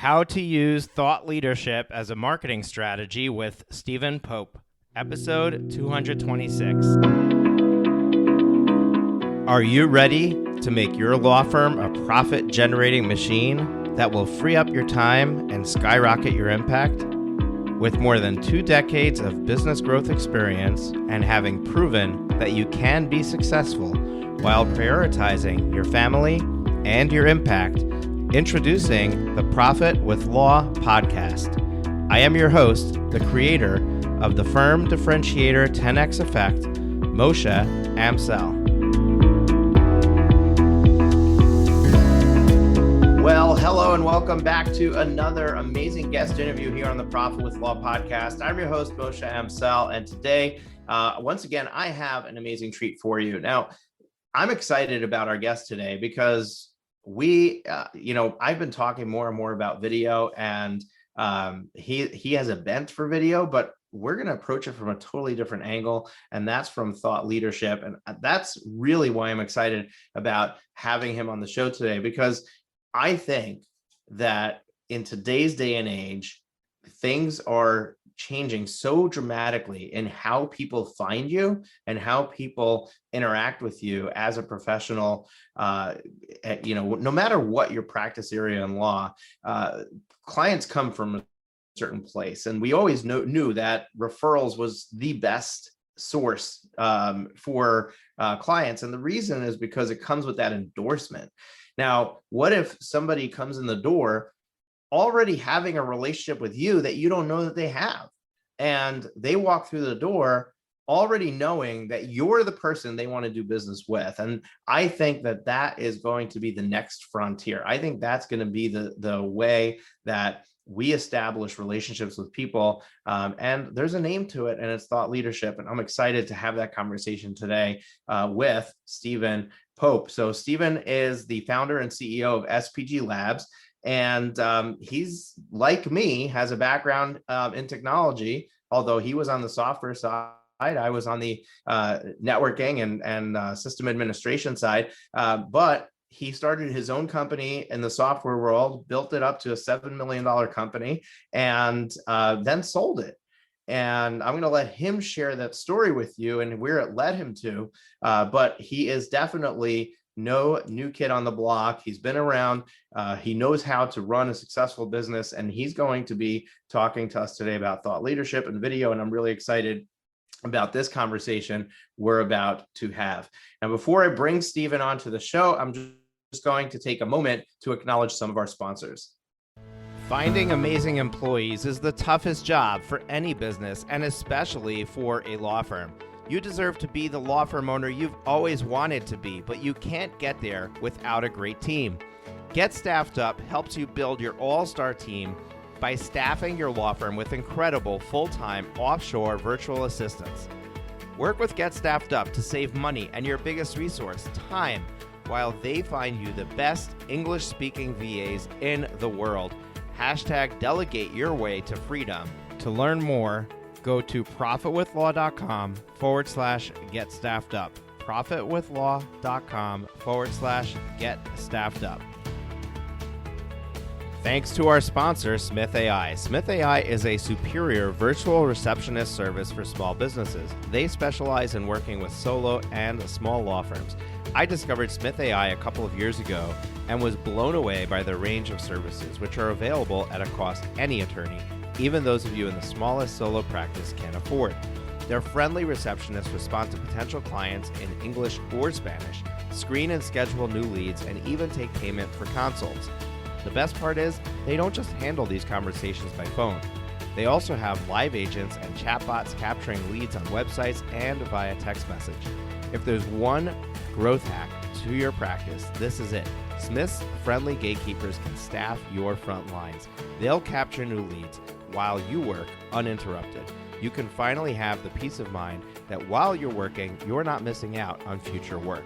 How to Use Thought Leadership as a Marketing Strategy with Stephen Pope, episode 226. Are you ready to make your law firm a profit-generating machine that will free up your time and skyrocket your impact? With more than 2 decades of business growth experience and having proven that you can be successful while prioritizing your family and your impact, introducing the Profit with Law podcast. I am your host, the creator of the Firm Differentiator 10X Effect, Moshe Amsel. Well, hello and welcome back to another amazing guest interview here on the Profit with Law podcast. I'm your host, Moshe Amsel, and today, once again, I have an amazing treat for you. Now, I'm excited about our guest today because I've been talking more and more about video, and he has a bent for video, but we're going to approach it from a totally different angle, and that's from thought leadership. And that's really why I'm excited about having him on the show today, because I think that in today's day and age, things are changing so dramatically in how people find you and how people interact with you as a professional. No matter what your practice area in law, clients come from a certain place. And we always knew that referrals was the best source for clients. And the reason is because it comes with that endorsement. Now, what if somebody comes in the door already having a relationship with you that you don't know that they have, and they walk through the door already knowing that you're the person they want to do business with? And I think that that is going to be the next frontier. I think that's going to be the way that we establish relationships with people. And there's a name to it, and it's thought leadership. And I'm excited to have that conversation today with Stephen Pope. So Stephen is the founder and CEO of SPG Labs. And he's, like me, has a background in technology, although he was on the software side. I was on the networking and system administration side. But he started his own company in the software world, built it up to a $7 million company, and then sold it. And I'm going to let him share that story with you and where it led him to. But he is definitely no new kid on the block. He's been around. He knows how to run a successful business, and he's going to be talking to us today about thought leadership and video. And I'm really excited about this conversation we're about to have. Now, before I bring Stephen onto the show, I'm just going to take a moment to acknowledge some of our sponsors. Finding amazing employees is the toughest job for any business, and especially for a law firm. You deserve to be the law firm owner you've always wanted to be, but you can't get there without a great team. Get Staffed Up helps you build your all-star team by staffing your law firm with incredible full-time offshore virtual assistants. Work with Get Staffed Up to save money and your biggest resource, time, while they find you the best English-speaking VAs in the world. Hashtag delegate your way to freedom. To learn more, go to profitwithlaw.com/get staffed up. profitwithlaw.com/get staffed up. Thanks to our sponsor, Smith AI. Smith AI is a superior virtual receptionist service for small businesses. They specialize in working with solo and small law firms. I discovered Smith AI a couple of years ago and was blown away by the range of services, which are available at a cost any attorney, even those of you in the smallest solo practice, can afford. Their friendly receptionists respond to potential clients in English or Spanish, screen and schedule new leads, and even take payment for consults. The best part is, they don't just handle these conversations by phone. They also have live agents and chatbots capturing leads on websites and via text message. If there's one growth hack to your practice, this is it. Smith's friendly gatekeepers can staff your front lines. They'll capture new leads while you work uninterrupted. You can finally have the peace of mind that while you're working, you're not missing out on future work.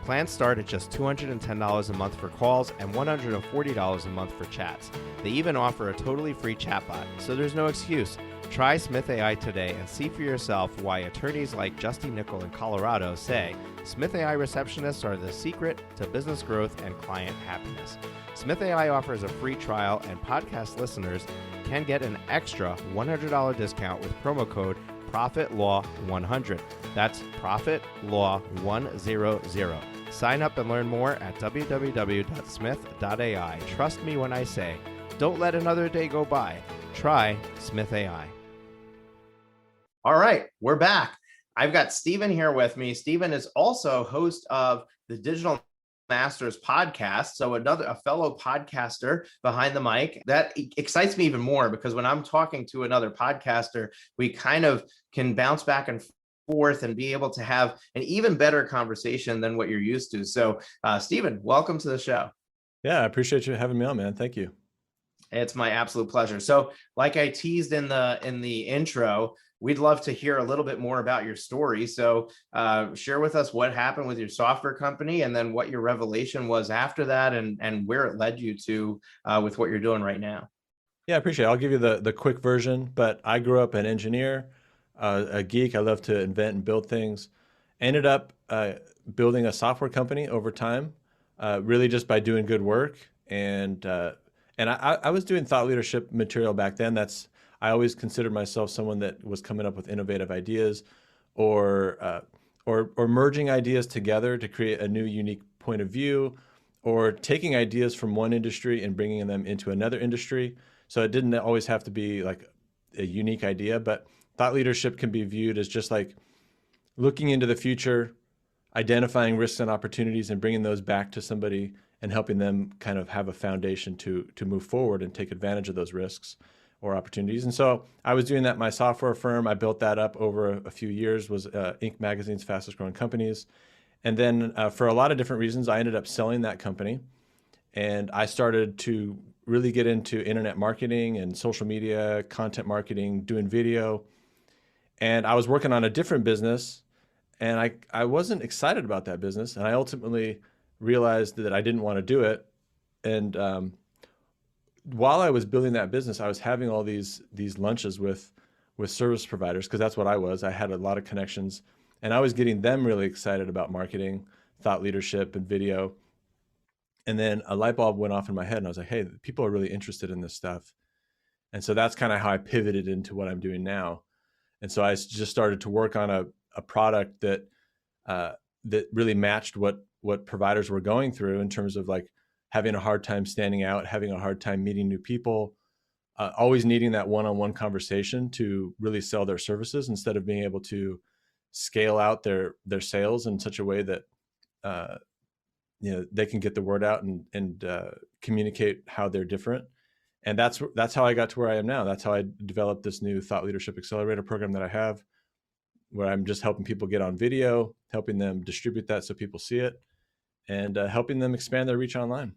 Plans start at just $210 a month for calls and $140 a month for chats. They even offer a totally free chatbot, so there's no excuse. Try Smith AI today and see for yourself why attorneys like Justy Nickel in Colorado say Smith AI receptionists are the secret to business growth and client happiness. Smith AI offers a free trial, and podcast listeners can get an extra $100 discount with promo code ProfitLaw100. That's ProfitLaw100. Sign up and learn more at www.smith.ai. Trust me when I say, don't let another day go by. Try Smith AI. All right, we're back. I've got Stephen here with me. Stephen is also host of the Digital Masters podcast. So a fellow podcaster behind the mic. That excites me even more because when I'm talking to another podcaster, we kind of can bounce back and forth and be able to have an even better conversation than what you're used to. So Stephen, welcome to the show. Yeah, I appreciate you having me on, man. Thank you. It's my absolute pleasure. So like I teased in the intro, we'd love to hear a little bit more about your story. So share with us what happened with your software company and then what your revelation was after that and where it led you to with what you're doing right now. Yeah, I appreciate it. I'll give you the quick version, but I grew up an engineer, a geek. I love to invent and build things. Ended up building a software company over time, really just by doing good work. And I was doing thought leadership material back then. I always considered myself someone that was coming up with innovative ideas or merging ideas together to create a new unique point of view, or taking ideas from one industry and bringing them into another industry. So it didn't always have to be like a unique idea, but thought leadership can be viewed as just like looking into the future, identifying risks and opportunities and bringing those back to somebody and helping them kind of have a foundation to move forward and take advantage of those risks or opportunities. And so I was doing that in my software firm. I built that up over a few years, was Inc. magazine's fastest growing companies. And then for a lot of different reasons, I ended up selling that company. And I started to really get into internet marketing and social media, content marketing, doing video. And I was working on a different business, and I wasn't excited about that business. And I ultimately realized that I didn't want to do it. And while I was building that business, I was having all these lunches with service providers, because that's what I was. I had a lot of connections, and I was getting them really excited about marketing, thought leadership, and video. And then a light bulb went off in my head, and I was like, hey, people are really interested in this stuff. And so that's kind of how I pivoted into what I'm doing now. And so I just started to work on a product that really matched what providers were going through in terms of like having a hard time standing out, having a hard time meeting new people, always needing that one-on-one conversation to really sell their services instead of being able to scale out their sales in such a way that they can get the word out and communicate how they're different. And that's how I got to where I am now. That's how I developed this new Thought Leadership Accelerator program that I have, where I'm just helping people get on video, helping them distribute that so people see it, and helping them expand their reach online.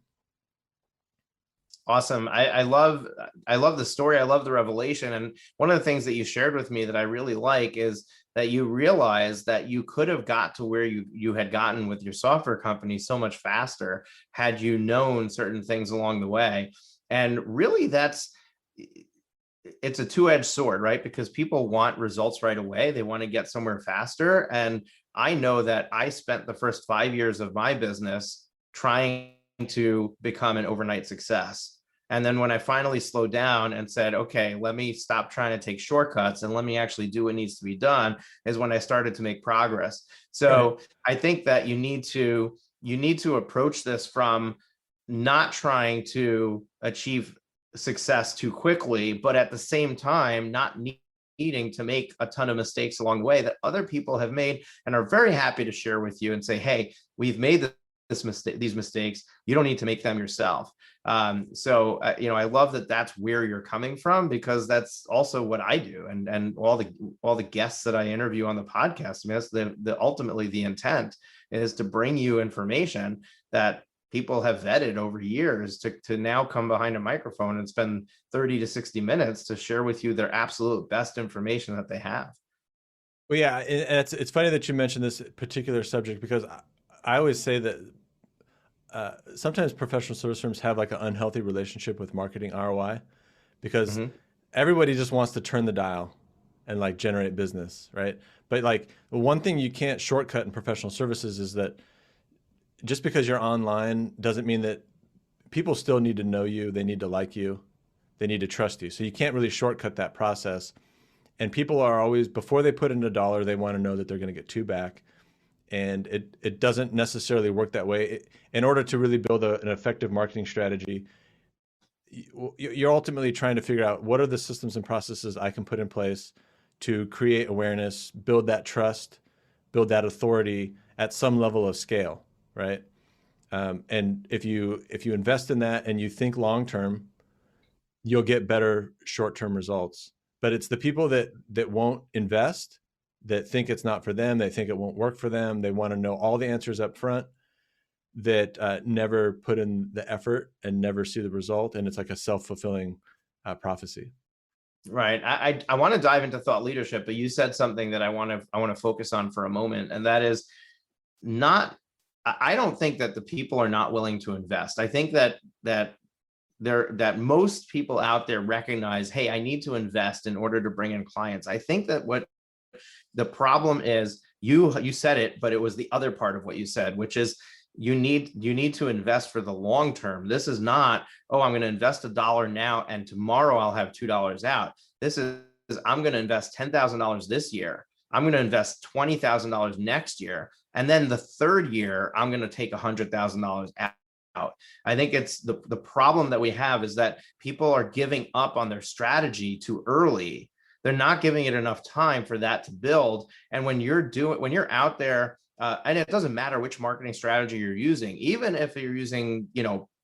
Awesome. I love the story. I love the revelation. And one of the things that you shared with me that I really like is that you realize that you could have got to where you had gotten with your software company so much faster had you known certain things along the way. And really it's a two-edged sword, right? Because people want results right away. They want to get somewhere faster. And I know that I spent the first 5 years of my business trying to become an overnight success. And then when I finally slowed down and said, okay, let me stop trying to take shortcuts and let me actually do what needs to be done, is when I started to make progress. So right. I think that you need to approach this from not trying to achieve success too quickly, but at the same time, not needing to make a ton of mistakes along the way that other people have made and are very happy to share with you and say, hey, we've made these mistakes. You don't need to make them yourself. So I love that that's where you're coming from, because that's also what I do. And all the guests that I interview on the podcast, I mean, that's the ultimately the intent is to bring you information that people have vetted over years to now come behind a microphone and spend 30 to 60 minutes to share with you their absolute best information that they have. Well, yeah, and it's funny that you mentioned this particular subject, because I always say that sometimes professional service firms have like an unhealthy relationship with marketing ROI, because everybody just wants to turn the dial and like generate business, right? But like the one thing you can't shortcut in professional services is that just because you're online doesn't mean that people still need to know you, they need to like you, they need to trust you. So you can't really shortcut that process. And people are always, before they put in a dollar, they want to know that they're going to get two back. And it doesn't necessarily work that way. In order to really build an effective marketing strategy, you're ultimately trying to figure out what are the systems and processes I can put in place to create awareness, build that trust, build that authority at some level of scale, right? And if you invest in that and you think long term, you'll get better short term results. But it's the people that won't invest, that think it's not for them, they think it won't work for them, they want to know all the answers up front, that never put in the effort and never see the result, and it's like a self-fulfilling prophecy. Right. I want to dive into thought leadership, but you said something that I want to focus on for a moment, and that is not. I don't think that the people are not willing to invest. I think that most people out there recognize, hey, I need to invest in order to bring in clients. I think that what the problem is, you said it, but it was the other part of what you said, which is you need to invest for the long term. This is not, oh, I'm going to invest $1 now and tomorrow I'll have $2 out. This is, I'm going to invest $10,000 this year. I'm going to invest $20,000 next year. And then the third year, I'm going to take $100,000 out. I think it's the problem that we have is that people are giving up on their strategy too early. They're not giving it enough time for that to build. And when you're out there, and it doesn't matter which marketing strategy you're using, even if you're using,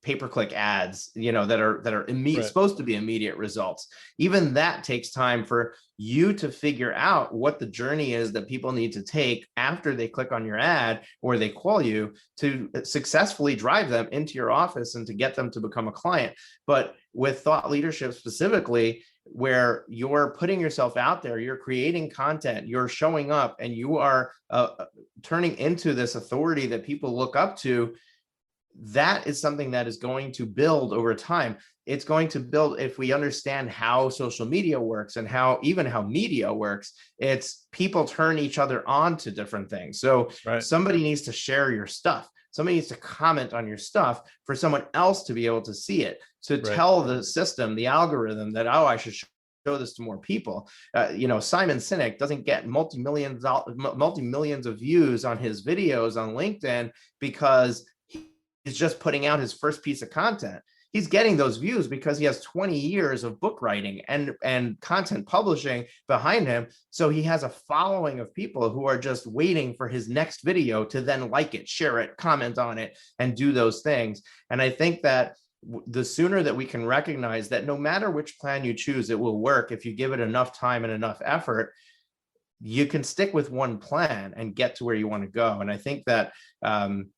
pay-per-click ads, that are Right. supposed to be immediate results. Even that takes time for you to figure out what the journey is that people need to take after they click on your ad or they call you to successfully drive them into your office and to get them to become a client. But with thought leadership specifically, where you're putting yourself out there, you're creating content, you're showing up, and you are turning into this authority that people look up to, that is something that is going to build over time. It's going to build if we understand how social media works and how media works. It's people turn each other on to different things. So Right. somebody needs to share your stuff. Somebody needs to comment on your stuff for someone else to be able to see it, to Right. tell the system, the algorithm that, oh, I should show this to more people. Simon Sinek doesn't get multi-millions of views on his videos on LinkedIn because he's just putting out his first piece of content. He's getting those views because he has 20 years of book writing and content publishing behind him. So he has a following of people who are just waiting for his next video to then like it, share it, comment on it, and do those things. And I think that the sooner that we can recognize that no matter which plan you choose, it will work if you give it enough time and enough effort, you can stick with one plan and get to where you want to go. And I think that,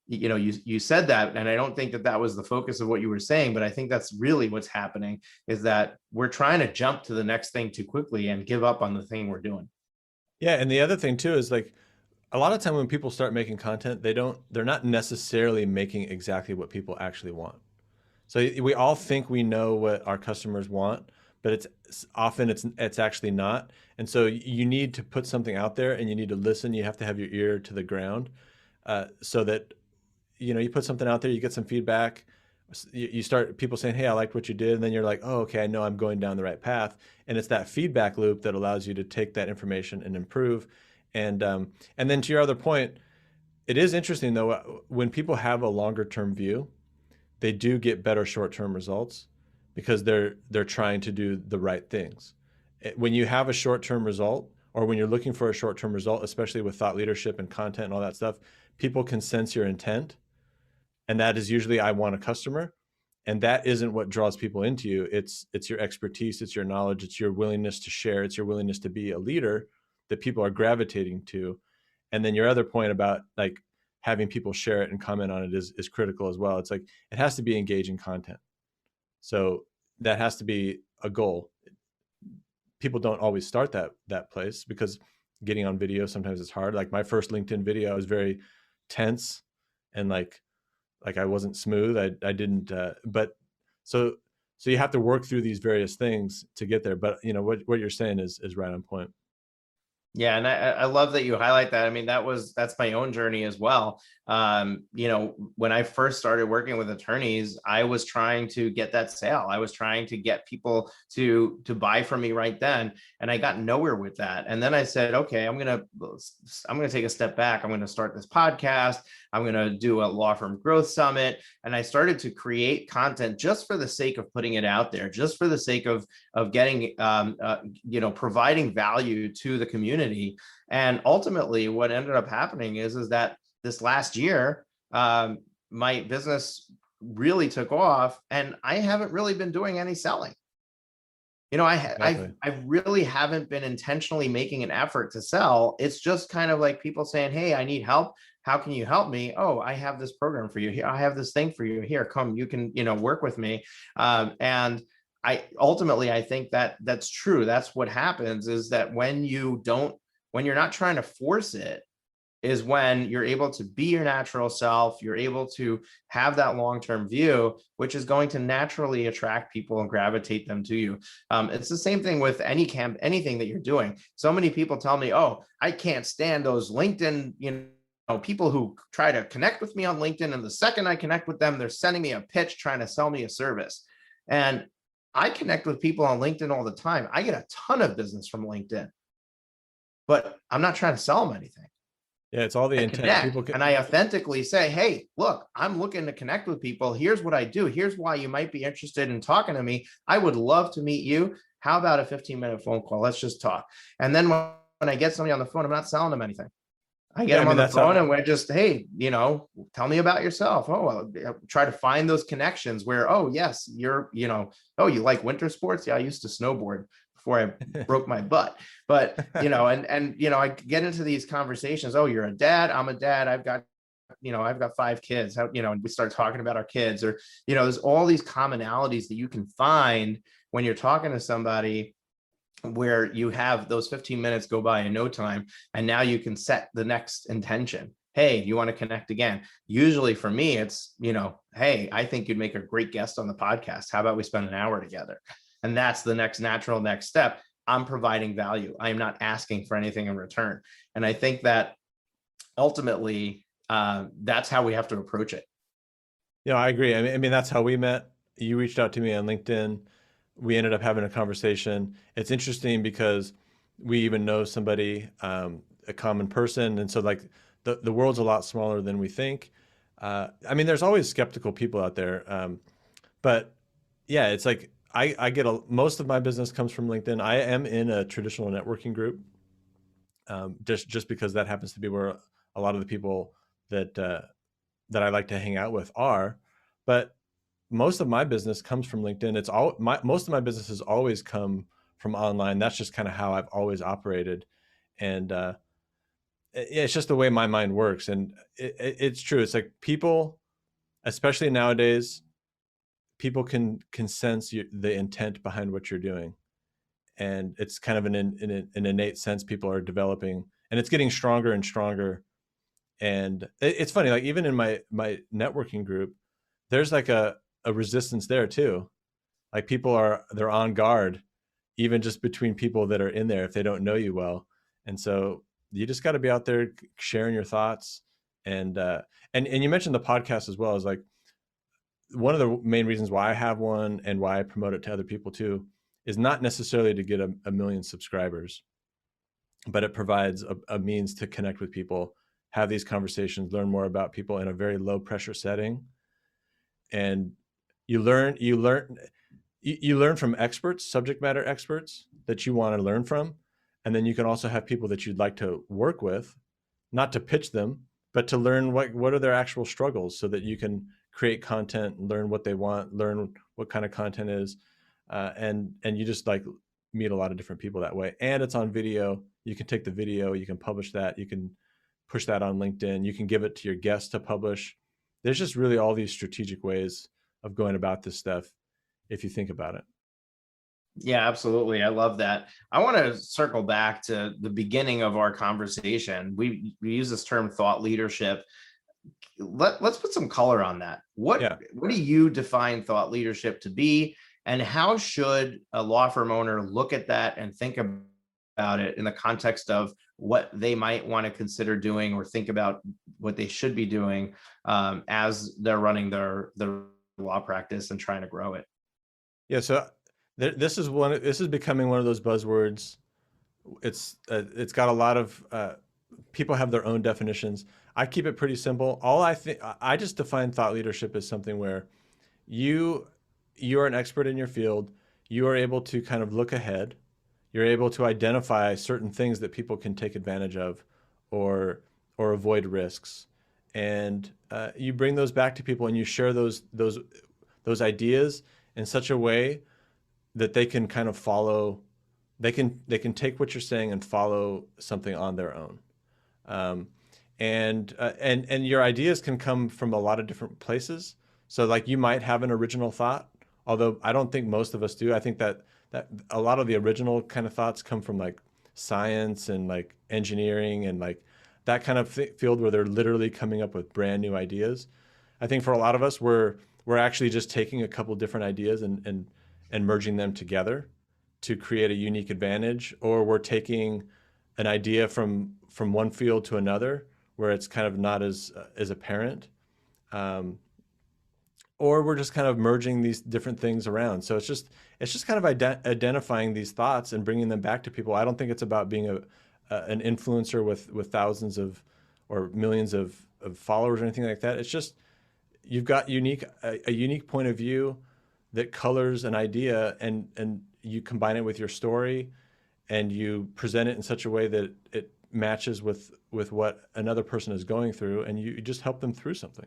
you said that, and I don't think that that was the focus of what you were saying, but I think that's really what's happening, is that we're trying to jump to the next thing too quickly and give up on the thing we're doing. Yeah, and the other thing too is like a lot of time when people start making content, they're not necessarily making exactly what people actually want. So we all think we know what our customers want, but it's actually not. And so you need to put something out there and you need to listen. You have to have your ear to the ground, so that you put something out there, you get some feedback. You start people saying, "Hey, I liked what you did," and then you're like, "Oh, okay, I know I'm going down the right path." And it's that feedback loop that allows you to take that information and improve. And then to your other point, it is interesting though when people have a longer term view, they do get better short term results because they're trying to do the right things. When you have a short term result, or when you're looking for a short term result, especially with thought leadership and content and all that stuff, people can sense your intent, and that is usually I want a customer, and that isn't what draws people into you. It's your expertise, it's your knowledge, it's your willingness to share, it's your willingness to be a leader that people are gravitating to. And then your other point about like having people share it and comment on it is critical as well. It's like it has to be engaging content. So that has to be a goal. People don't always start that place because getting on video sometimes it's hard. Like my first LinkedIn video, I was very tense and like I wasn't smooth. I didn't but so So you have to work through these various things to get there. But what you're saying is right on point. Yeah, and I love that you highlight that. I mean, that's my own journey as well. When I first started working with attorneys, I was trying to get that sale. I was trying to get people to buy from me right then, and I got nowhere with that. And then I said, okay, I'm gonna take a step back. I'm gonna start this podcast. I'm gonna do a law firm growth summit, and I started to create content just for the sake of putting it out there, just for the sake of getting providing value to the community. And ultimately what ended up happening is that this last year, my business really took off, and I haven't really been doing any selling. Exactly. I really haven't been intentionally making an effort to sell. It's just kind of like people saying, hey, I need help. How can you help me? Oh, I have this program for you here. I have this thing for you here. Come, you can, work with me. And I think that that's true. That's what happens, is that when you're not trying to force it, is when you're able to be your natural self. You're able to have that long-term view, which is going to naturally attract people and gravitate them to you. It's the same thing with anything that you're doing. So many people tell me, oh, I can't stand those LinkedIn, people who try to connect with me on LinkedIn, and the second I connect with them, they're sending me a pitch trying to sell me a service. And I connect with people on LinkedIn all the time. I get a ton of business from LinkedIn, but I'm not trying to sell them anything. Yeah, it's all the intent. People And I authentically say, hey, look, I'm looking to connect with people. Here's what I do. Here's why you might be interested in talking to me. I would love to meet you. How about a 15-minute phone call? Let's just talk. And then when I get somebody on the phone, I'm not selling them anything. I get them on the phone and we're just, hey, tell me about yourself. Oh, I'll try to find those connections where, oh, yes, you're, oh, you like winter sports? Yeah, I used to snowboard before I broke my butt. But, I get into these conversations. Oh, you're a dad. I'm a dad. I've got 5 kids. And we start talking about our kids, or, there's all these commonalities that you can find when you're talking to somebody, where you have those 15 minutes go by in no time. And now you can set the next intention. Hey, you want to connect again? Usually for me, it's, hey, I think you'd make a great guest on the podcast. How about we spend an hour together? And that's the natural next step. I'm providing value. I'm not asking for anything in return. And I think that ultimately, that's how we have to approach it. I agree. I mean, that's how we met. You reached out to me on LinkedIn. We ended up having a conversation. It's interesting because we even know somebody, a common person. And so like the world's a lot smaller than we think. I mean, there's always skeptical people out there. But yeah, it's like, I get most of my business comes from LinkedIn. I am in a traditional networking group, just because that happens to be where a lot of the people that I like to hang out with are. But most of my business comes from LinkedIn. Most of my business has always come from online. That's just kind of how I've always operated, and it's just the way my mind works. And it's true. It's like people, especially nowadays, people can sense the intent behind what you're doing, and it's kind of an innate sense people are developing, and it's getting stronger and stronger. And it's funny, like even in my networking group, there's like a resistance there too. Like they're on guard, even just between people that are in there if they don't know you well. And so you just got to be out there sharing your thoughts. And you mentioned the podcast as well. Is like one of the main reasons why I have one and why I promote it to other people too is not necessarily to get a million subscribers, but it provides a means to connect with people, have these conversations, learn more about people in a very low pressure setting. And you learn from experts, subject matter experts that you want to learn from. And then you can also have people that you'd like to work with, not to pitch them, but to learn what are their actual struggles, so that you can create content, learn what they want, learn what kind of content is. And you just like meet a lot of different people that way. And it's on video. You can take the video, you can publish that, you can push that on LinkedIn, you can give it to your guests to publish. There's just really all these strategic ways of going about this stuff, if you think about it. Yeah, absolutely. I love that. I want to circle back to the beginning of our conversation. We use this term thought leadership. Let's put some color on that. What do you define thought leadership to be? And how should a law firm owner look at that and think about it in the context of what they might want to consider doing or think about what they should be doing as they're running their law practice and trying to grow it? Yeah, so this is becoming one of those buzzwords. It's got a lot of people have their own definitions. I keep it pretty simple. All I think I just define thought leadership as something where you you're an expert in your field. You are able to kind of look ahead. You're able to identify certain things that people can take advantage of, or avoid risks, and you bring those back to people and you share those ideas in such a way that they can kind of follow. They can take what you're saying and follow something on their own. Um, and your ideas can come from a lot of different places. So like you might have an original thought, although I don't think most of us do. I think that a lot of the original kind of thoughts come from like science and like engineering and like that kind of field where they're literally coming up with brand new ideas. I think for a lot of us, we're actually just taking a couple different ideas and merging them together to create a unique advantage, or we're taking an idea from one field to another where it's kind of not as apparent, um, or we're just kind of merging these different things around. So it's just kind of identifying these thoughts and bringing them back to people. I don't think it's about being an influencer with thousands of or millions of followers or anything like that. It's just you've got a unique point of view that colors an idea, and you combine it with your story and you present it in such a way that it matches with what another person is going through, and you just help them through something.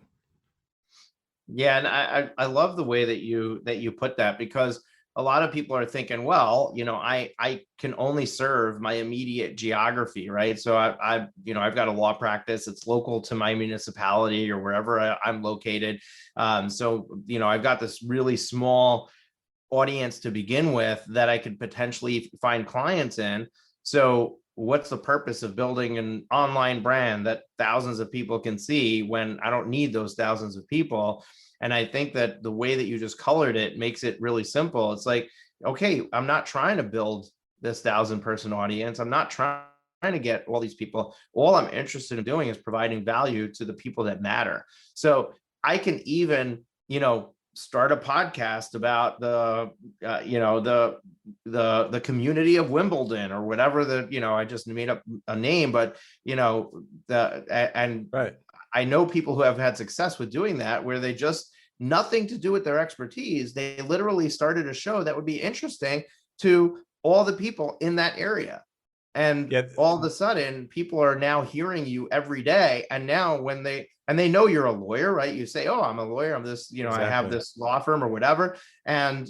Yeah, and I love the way that you put that, because a lot of people are thinking, well, I can only serve my immediate geography, right? So I've got a law practice. It's local to my municipality or wherever I'm located. So I've got this really small audience to begin with that I could potentially find clients in. So what's the purpose of building an online brand that thousands of people can see when I don't need those thousands of people? And I think that the way that you just colored it makes it really simple. It's like, okay, I'm not trying to build this 1,000-person audience. I'm not trying to get all these people. All I'm interested in doing is providing value to the people that matter. So I can even, start a podcast about the community of Wimbledon or whatever. I just made up a name, but and Right. I know people who have had success with doing that, where they just nothing to do with their expertise. They literally started a show that would be interesting to all the people in that area. And Yeah. all of a sudden, people are now hearing you every day. And now they know you're a lawyer, right? You say, oh, I'm a lawyer. I'm this, I have Exactly. this law firm or whatever. And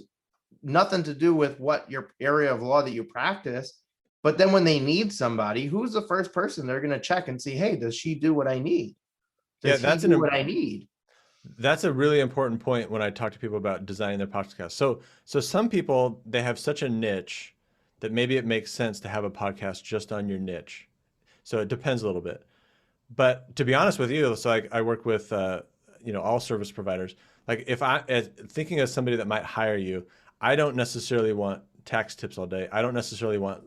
nothing to do with what your area of law that you practice. But then when they need somebody, who's the first person they're going to check and see, hey, does she do what I need? Yeah, Does he do what I need? that's a really important point when I talk to people about designing their podcast. So some people, they have such a niche that maybe it makes sense to have a podcast just on your niche. So it depends a little bit. But to be honest with you, so I work with all service providers. Like if thinking of somebody that might hire you, I don't necessarily want tax tips all day. I don't necessarily want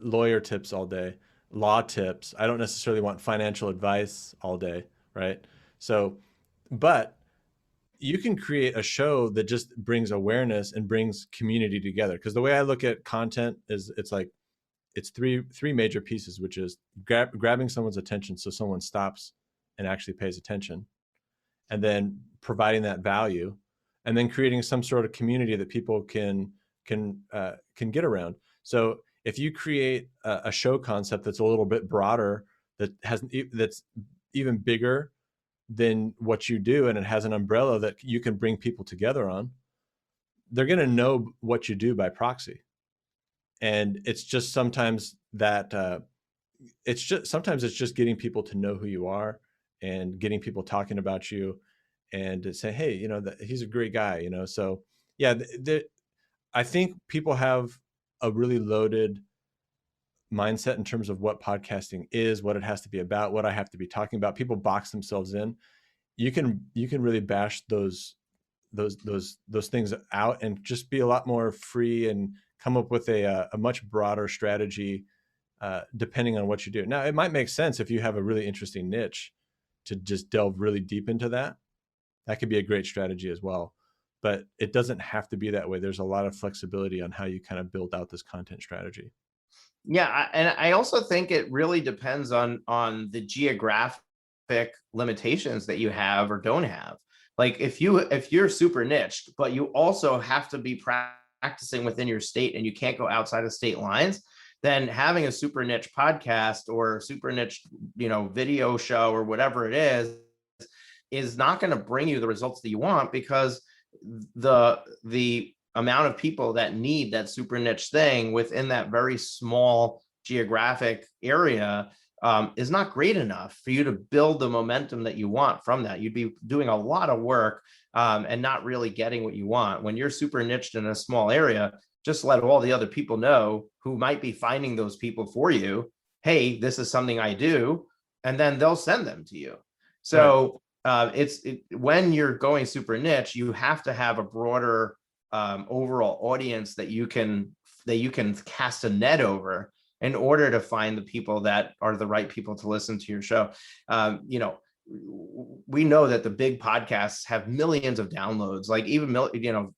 lawyer tips all day, law tips. I don't necessarily want financial advice all day, right? So, but you can create a show that just brings awareness and brings community together. Because the way I look at content is it's three major pieces, which is grabbing someone's attention so someone stops and actually pays attention, and then providing that value, and then creating some sort of community that people can get around. So if you create a show concept that's a little bit broader, that's even bigger than what you do, and it has an umbrella that you can bring people together on, they're going to know what you do by proxy. And it's just sometimes that it's just getting people to know who you are and getting people talking about you and to say, hey, he's a great guy, so yeah. I think people have a really loaded mindset in terms of what podcasting is, what it has to be about, what I have to be talking about. People box themselves in. You can really bash those things out and just be a lot more free and come up with a much broader strategy depending on what you do. Now, it might make sense if you have a really interesting niche to just delve really deep into that. That could be a great strategy as well. But it doesn't have to be that way. There's a lot of flexibility on how you kind of build out this content strategy. Yeah, and I also think it really depends on the geographic limitations that you have or don't have. Like if you're super niched, but you also have to be practicing within your state and you can't go outside of state lines, then having a super niche podcast or super niche, video show or whatever it is not going to bring you the results that you want, because the amount of people that need that super niche thing within that very small geographic area is not great enough for you to build the momentum that you want from that. You'd be doing a lot of work and not really getting what you want. When you're super niched in a small area, just let all the other people know who might be finding those people for you. Hey, this is something I do. And then they'll send them to you. So when you're going super niche, you have to have a broader overall audience that you can cast a net over in order to find the people that are the right people to listen to your show. We know that the big podcasts have millions of downloads, like even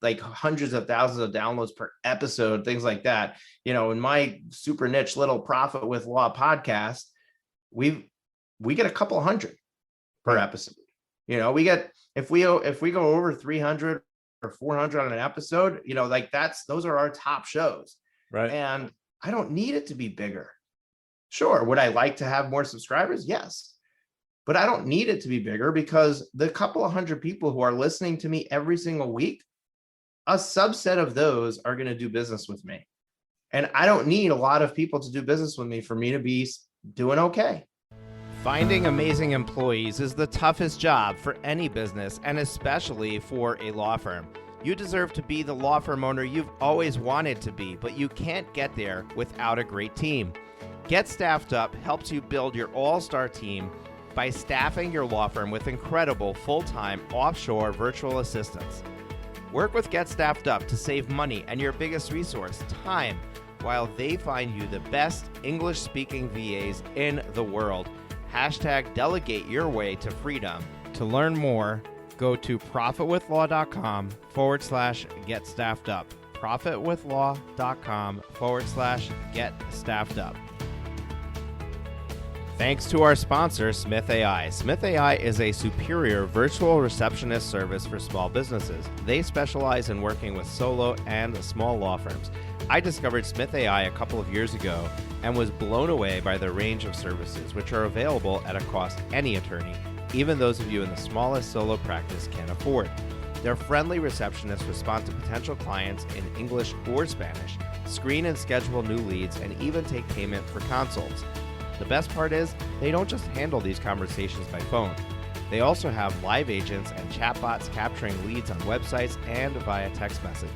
like hundreds of thousands of downloads per episode, things like that. In my super niche little Profit with Law podcast, we get a couple hundred per episode. We get, if we go over 300 or 400 on an episode, like those are our top shows. Right. And I don't need it to be bigger. Sure. Would I like to have more subscribers? Yes. But I don't need it to be bigger, because the couple of hundred people who are listening to me every single week, a subset of those are going to do business with me. And I don't need a lot of people to do business with me for me to be doing okay. Finding amazing employees is the toughest job for any business, and especially for a law firm. You deserve to be the law firm owner you've always wanted to be, but you can't get there without a great team. Get Staffed Up helps you build your all-star team by staffing your law firm with incredible full-time offshore virtual assistants. Work with Get Staffed Up to save money and your biggest resource, time, while they find you the best English-speaking VAs in the world. Hashtag delegate your way to freedom. To learn more, go to profitwithlaw.com/get staffed up. Profitwithlaw.com/get staffed up. Thanks to our sponsor, Smith AI. Smith AI is a superior virtual receptionist service for small businesses. They specialize in working with solo and small law firms. I discovered Smith AI a couple of years ago and was blown away by the range of services, which are available at a cost any attorney, even those of you in the smallest solo practice, can afford. Their friendly receptionists respond to potential clients in English or Spanish, screen and schedule new leads, and even take payment for consults. The best part is, they don't just handle these conversations by phone. They also have live agents and chatbots capturing leads on websites and via text message.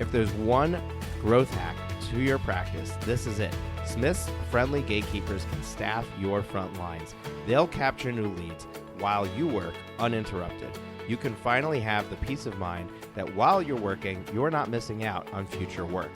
If there's one growth hack to your practice, this is it. Smith's friendly gatekeepers can staff your front lines. They'll capture new leads while you work uninterrupted. You can finally have the peace of mind that while you're working, you're not missing out on future work.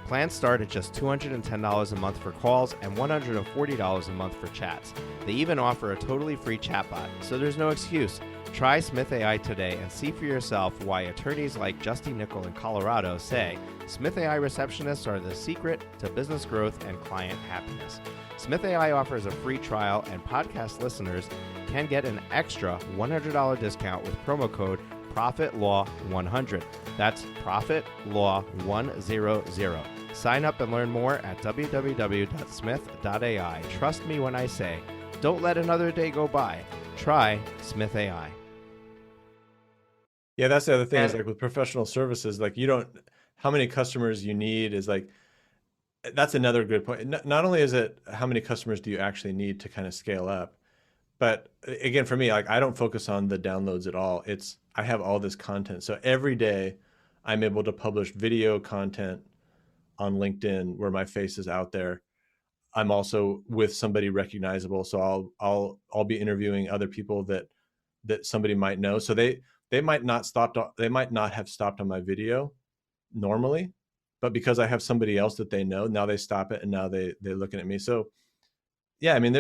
Plans start at just $210 a month for calls and $140 a month for chats. They even offer a totally free chatbot, so there's no excuse. Try Smith AI today and see for yourself why attorneys like Justy Nickel in Colorado say Smith AI receptionists are the secret to business growth and client happiness. Smith AI offers a free trial, and podcast listeners can get an extra $100 discount with promo code ProfitLaw100. That's ProfitLaw100. Sign up and learn more at www.smith.ai. Trust me when I say, don't let another day go by. Try Smith AI. Yeah, that's the other thing is like with professional services, like how many customers you need is like, that's another good point. Not only is it how many customers do you actually need to kind of scale up, but again, for me, like I don't focus on the downloads at all. I have all this content. So every day I'm able to publish video content on LinkedIn where my face is out there. I'm also with somebody recognizable. So I'll be interviewing other people that somebody might know. So they might not have stopped on my video normally, but because I have somebody else that they know, now they stop it and now they're looking at me. So yeah, I mean,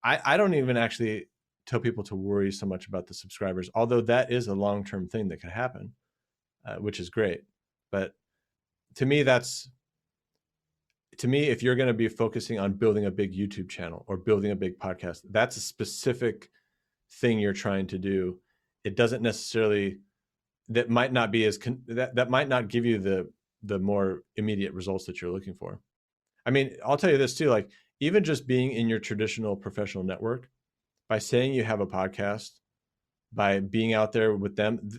I don't even actually tell people to worry so much about the subscribers, although that is a long-term thing that could happen, which is great. But to me, if you're going to be focusing on building a big YouTube channel or building a big podcast, that's a specific thing you're trying to do. It doesn't necessarily, that might not be that might not give you the more immediate results that you're looking for. I mean, I'll tell you this too, like even just being in your traditional professional network, by saying you have a podcast, by being out there with them,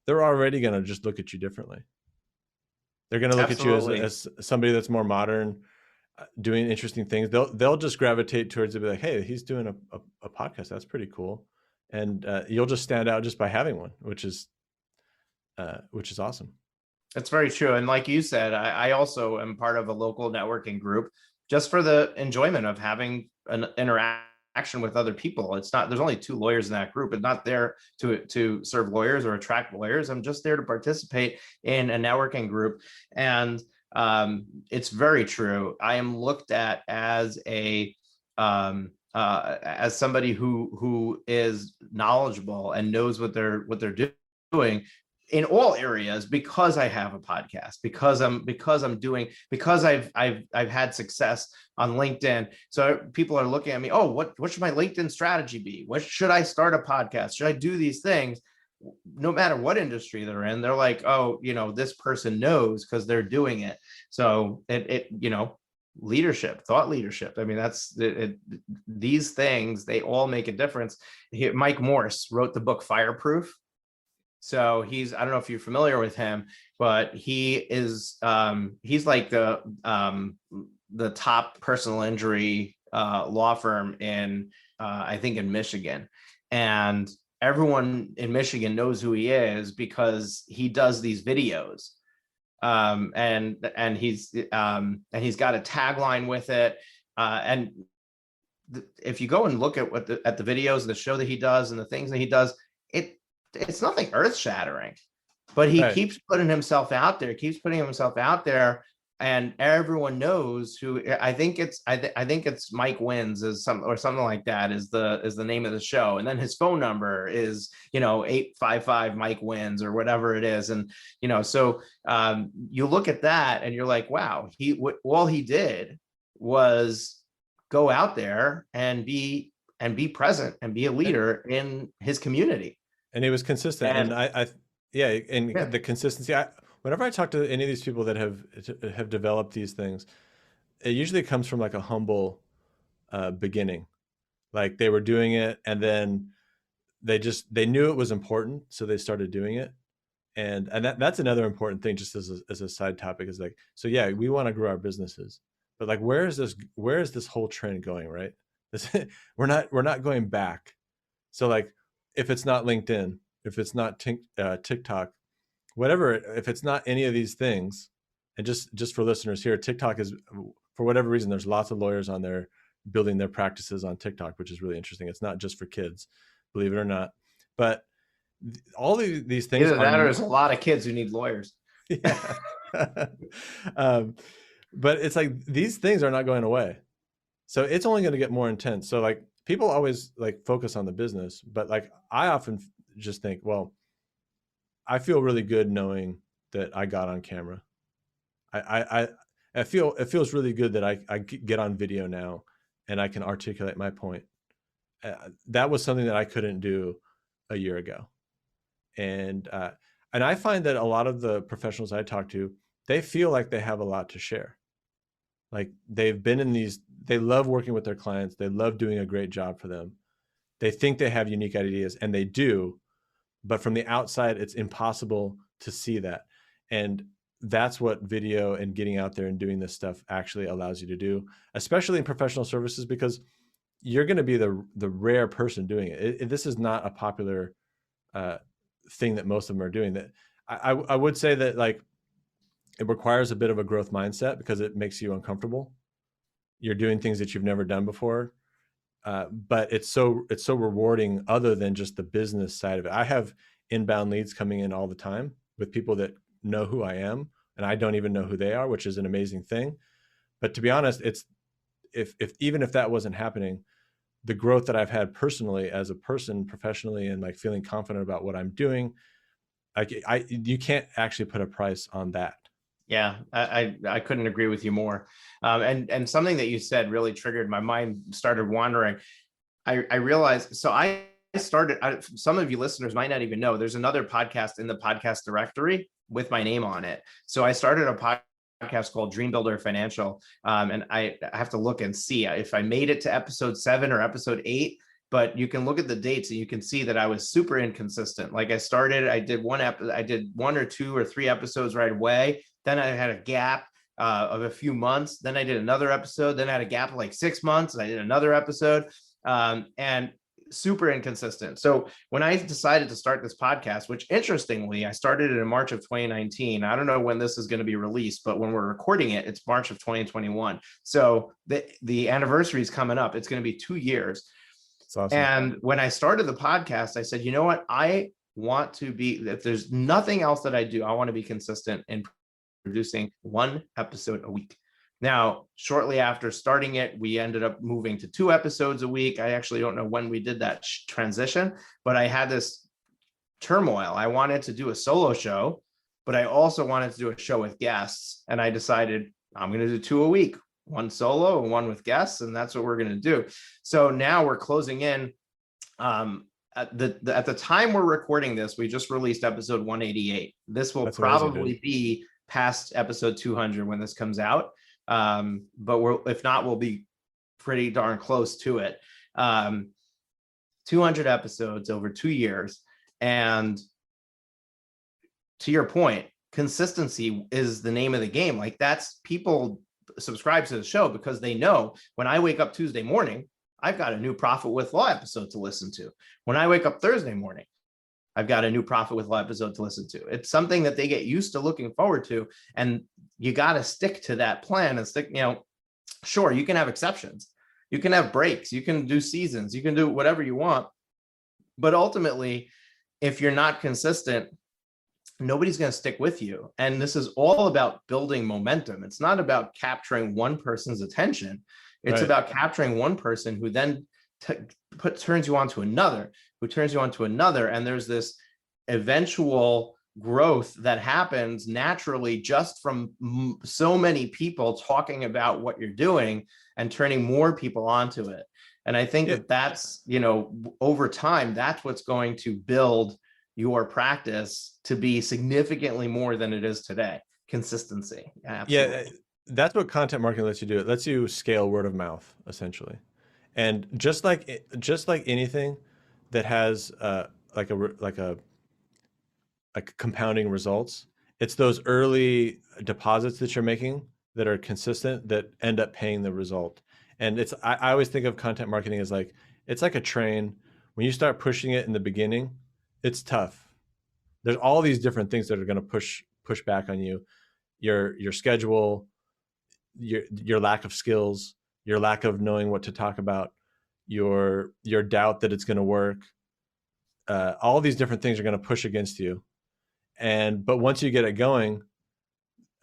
they're already going to just look at you differently. They're going to look Absolutely. at you as somebody that's more modern, doing interesting things. They'll just gravitate towards it, be like, hey, he's doing a podcast. That's pretty cool. And you'll just stand out just by having one, which is awesome. That's very true. And like you said, I also am part of a local networking group just for the enjoyment of having an interaction with other people. It's not, there's only 2 lawyers in that group. It's not there to serve lawyers or attract lawyers. I'm just there to participate in a networking group. And it's very true. I am looked at as as somebody who is knowledgeable and knows what they're doing in all areas because I have a podcast, because I've had success on LinkedIn. So people are looking at me, oh, what should my LinkedIn strategy be? What should I start a podcast? Should I do these things? No matter what industry they're in, they're like, oh, this person knows because they're doing it. So leadership, thought leadership. I mean, these things, they all make a difference. Mike Morse wrote the book Fireproof. So I don't know if you're familiar with him, but he's like the top personal injury law firm in I think in Michigan, and everyone in Michigan knows who he is because he does these videos, and he's got a tagline with it, and if you go and look at at the videos and the show that he does and the things that he does, it's nothing earth shattering, but he keeps putting himself out there, and everyone knows who. I think it's Mike Wins or something like that is the name of the show, and then his phone number is 855 Mike Wins or whatever it is, and so you look at that and you're like, wow, all he did was go out there and be present and be a leader in his community. And he was consistent, and the consistency. Whenever I talk to any of these people that have developed these things, it usually comes from like a humble beginning. Like they were doing it, and then they knew it was important, so they started doing it. And that's another important thing, just as a side topic, is like, so yeah, we want to grow our businesses, but like, where is this whole trend going, right? We're not going back. So like, if it's not LinkedIn, if it's not TikTok, whatever, if it's not any of these things, and just for listeners here, TikTok is, for whatever reason, there's lots of lawyers on there building their practices on TikTok, which is really interesting. It's not just for kids, believe it or not. But all these things. Either that or there's a lot of kids who need lawyers. Yeah. But it's like these things are not going away. So it's only going to get more intense. So like people always like focus on the business, but like I often just think, well, I feel really good knowing that I got on camera. I feel it feels really good that I get on video now and I can articulate my point. That was something that I couldn't do a year ago. And I find that a lot of the professionals I talk to, they feel like they have a lot to share. Like they've been in they love working with their clients. They love doing a great job for them. They think they have unique ideas, and they do, but from the outside, it's impossible to see that. And that's what video and getting out there and doing this stuff actually allows you to do, especially in professional services, because you're going to be the rare person doing it. This is not a popular thing that most of them are doing. That I would say that like it requires a bit of a growth mindset because it makes you uncomfortable. You're doing things that you've never done before, but it's so rewarding. Other than just the business side of it, I have inbound leads coming in all the time with people that know who I am, and I don't even know who they are, which is an amazing thing. But to be honest, it's if even if that wasn't happening, the growth that I've had personally as a person, professionally, and like feeling confident about what I'm doing, like you can't actually put a price on that. Yeah, I couldn't agree with you more. And something that you said really triggered my mind, started wandering. I realized, so I started, some of you listeners might not even know, there's another podcast in the podcast directory with my name on it. So I started a podcast called Dream Builder Financial. And I have to look and see if I made it to episode 7 or episode 8, but you can look at the dates and you can see that I was super inconsistent. Like I did one or two or three episodes right away. Then I had a gap of a few months. Then I did another episode. Then I had a gap of like 6 months. And I did another episode. And super inconsistent. So when I decided to start this podcast, which interestingly, I started it in March of 2019. I don't know when this is going to be released, but when we're recording it, it's March of 2021. So the anniversary is coming up. It's going to be 2 years. That's awesome. And when I started the podcast, I said, you know what? I want to be, if there's nothing else that I do, I want to be consistent in producing 1 episode a week. Now, shortly after starting it, we ended up moving to 2 episodes a week. I actually don't know when we did that transition, but I had this turmoil. I wanted to do a solo show, but I also wanted to do a show with guests. And I decided I'm going to do 2 a week, 1 solo and 1 with guests. And that's what we're going to do. So now we're closing in. At the time we're recording this, we just released episode 188. This will probably be past episode 200 when this comes out. But if not, we'll be pretty darn close to it. 200 episodes over 2 years. And to your point, consistency is the name of the game. Like, that's, people subscribe to the show because they know when I wake up Tuesday morning, I've got a new Profit with Law episode to listen to. When I wake up Thursday morning, I've got a new Profit with Law episode to listen to. It's something that they get used to looking forward to. And you got to stick to that plan and stick, sure, you can have exceptions. You can have breaks. You can do seasons. You can do whatever you want. But ultimately, if you're not consistent, nobody's going to stick with you. And this is all about building momentum. It's not about capturing one person's attention. It's right. about capturing one person who then turns you on to another, who turns you on to another. And there's this eventual growth that happens naturally just from so many people talking about what you're doing and turning more people onto it. And I think that's, over time, that's what's going to build your practice to be significantly more than it is today. Consistency. Absolutely. Yeah, that's what content marketing lets you do. It lets you scale word of mouth, essentially. And just like anything that has like compounding results, it's those early deposits that you're making that are consistent that end up paying the result. And I always think of content marketing as it's like a train. When you start pushing it in the beginning, it's tough. There's all these different things that are going to push back on you. Your schedule, your lack of skills, your lack of knowing what to talk about, your doubt that it's going to work. All these different things are going to push against you. But once you get it going,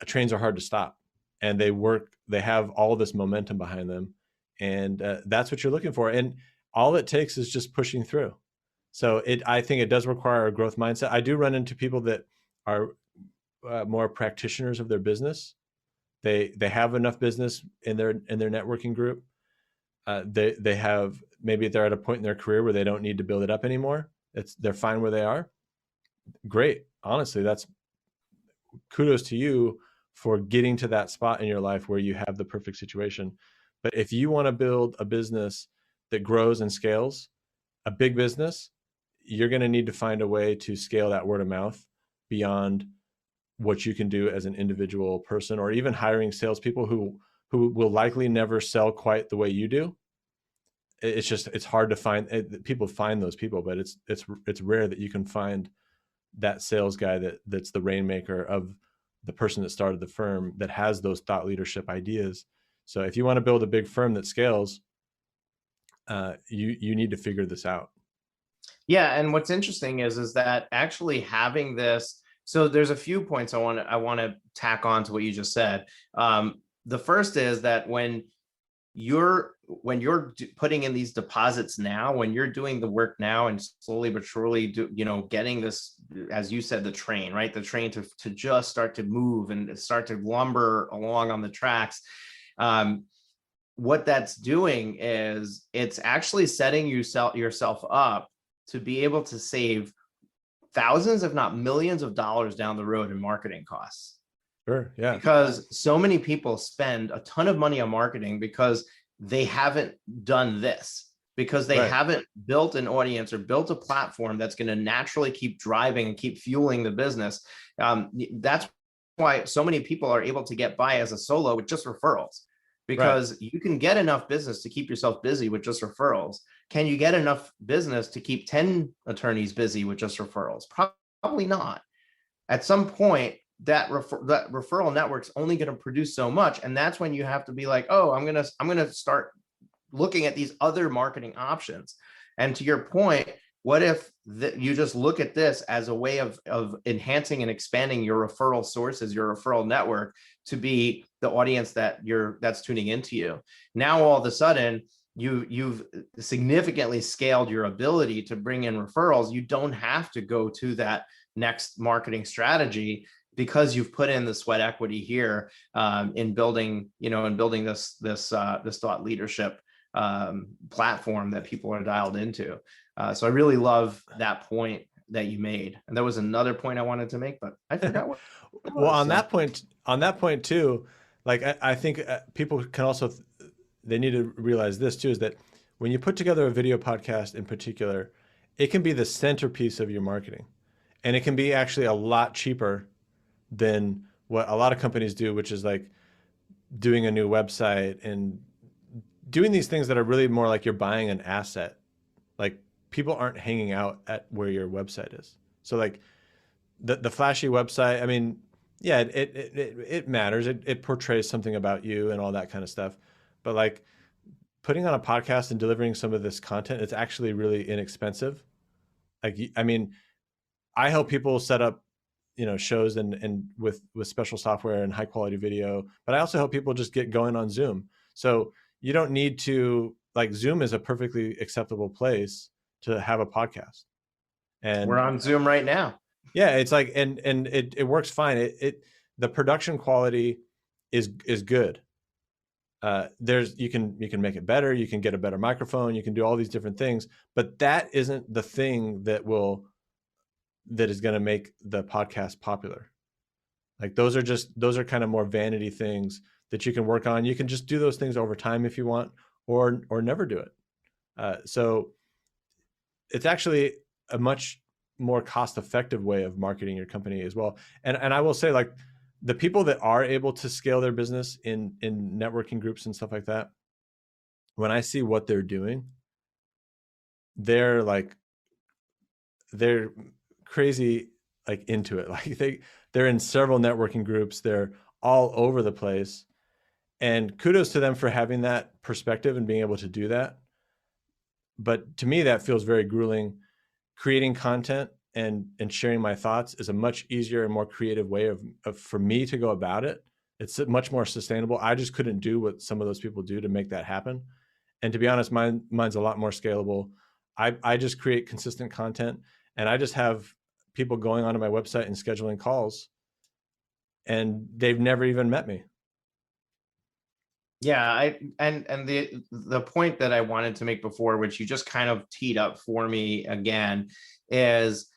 trains are hard to stop, and they have all this momentum behind them. And that's what you're looking for. And all it takes is just pushing through. So I think it does require a growth mindset. I do run into people that are more practitioners of their business. They have enough business in their networking group. They have, maybe they're at a point in their career where they don't need to build it up anymore. They're fine where they are. Great. Honestly, that's kudos to you for getting to that spot in your life where you have the perfect situation. But if you want to build a business that grows and scales, a big business, you're going to need to find a way to scale that word of mouth beyond what you can do as an individual person, or even hiring salespeople who will likely never sell quite the way you do. It's hard to find. People find those people, but it's rare that you can find that sales guy that's the rainmaker of the person that started the firm, that has those thought leadership ideas. So if you want to build a big firm that scales, you need to figure this out. Yeah, and what's interesting is that actually having this, so there's a few points I want to tack on to what you just said. The first is that when you're putting in these deposits now, when you're doing the work now and slowly but surely getting this, as you said, the train, right? The train to just start to move and start to lumber along on the tracks. Um, what that's doing is it's actually setting yourself up to be able to save thousands, if not millions of dollars down the road in marketing costs. Sure. Yeah. Because so many people spend a ton of money on marketing because they haven't done this, because they Right. haven't built an audience or built a platform that's going to naturally keep driving and keep fueling the business. That's why so many people are able to get by as a solo with just referrals, Right. because you can get enough business to keep yourself busy with just referrals. Can you get enough business to keep 10 attorneys busy with just referrals? Probably not. At some point, that referral network's only going to produce so much, and that's when you have to be like, oh, I'm gonna start looking at these other marketing options. And to your point, what if you just look at this as a way of enhancing and expanding your referral sources, your referral network, to be the audience that's tuning into you. Now all of a sudden you've significantly scaled your ability to bring in referrals. You don't have to go to that next marketing strategy, because you've put in the sweat equity here, in building this thought leadership platform that people are dialed into. So I really love that point that you made. And there was another point I wanted to make, but I forgot what it Well, was. on So. that point too, like I think people can also, they need to realize this too, is that when you put together a video podcast in particular, it can be the centerpiece of your marketing, and it can be actually a lot cheaper than what a lot of companies do, which is like doing a new website and doing these things that are really more like you're buying an asset. Like, people aren't hanging out at where your website is. So like the flashy website, I mean, yeah, it matters. It portrays something about you and all that kind of stuff. But like putting on a podcast and delivering some of this content, it's actually really inexpensive. Like, I mean, I help people set up, shows and with special software and high quality video, but I also help people just get going on Zoom. So you don't need to, like, Zoom is a perfectly acceptable place to have a podcast. We're And on Zoom right now. yeah, it's like, and it works fine. The production quality is good. You can make it better. You can get a better microphone. You can do all these different things, but that isn't the thing that is going to make the podcast popular. Like, those are kind of more vanity things that you can work on. You can just do those things over time if you want, or never do it. So it's actually a much more cost-effective way of marketing your company as well. And I will say, like, the people that are able to scale their business in networking groups and stuff like that, when I see what they're doing, they're crazy, like, into it. Like, they're in several networking groups. They're all over the place. And kudos to them for having that perspective and being able to do that. But to me, that feels very grueling. Creating content and sharing my thoughts is a much easier and more creative way of for me to go about it. It's much more sustainable. I just couldn't do what some of those people do to make that happen. And to be honest, mine's a lot more scalable. I just create consistent content, and I just have people going onto my website and scheduling calls, and they've never even met me. Yeah, and the point that I wanted to make before, which you just kind of teed up for me again, is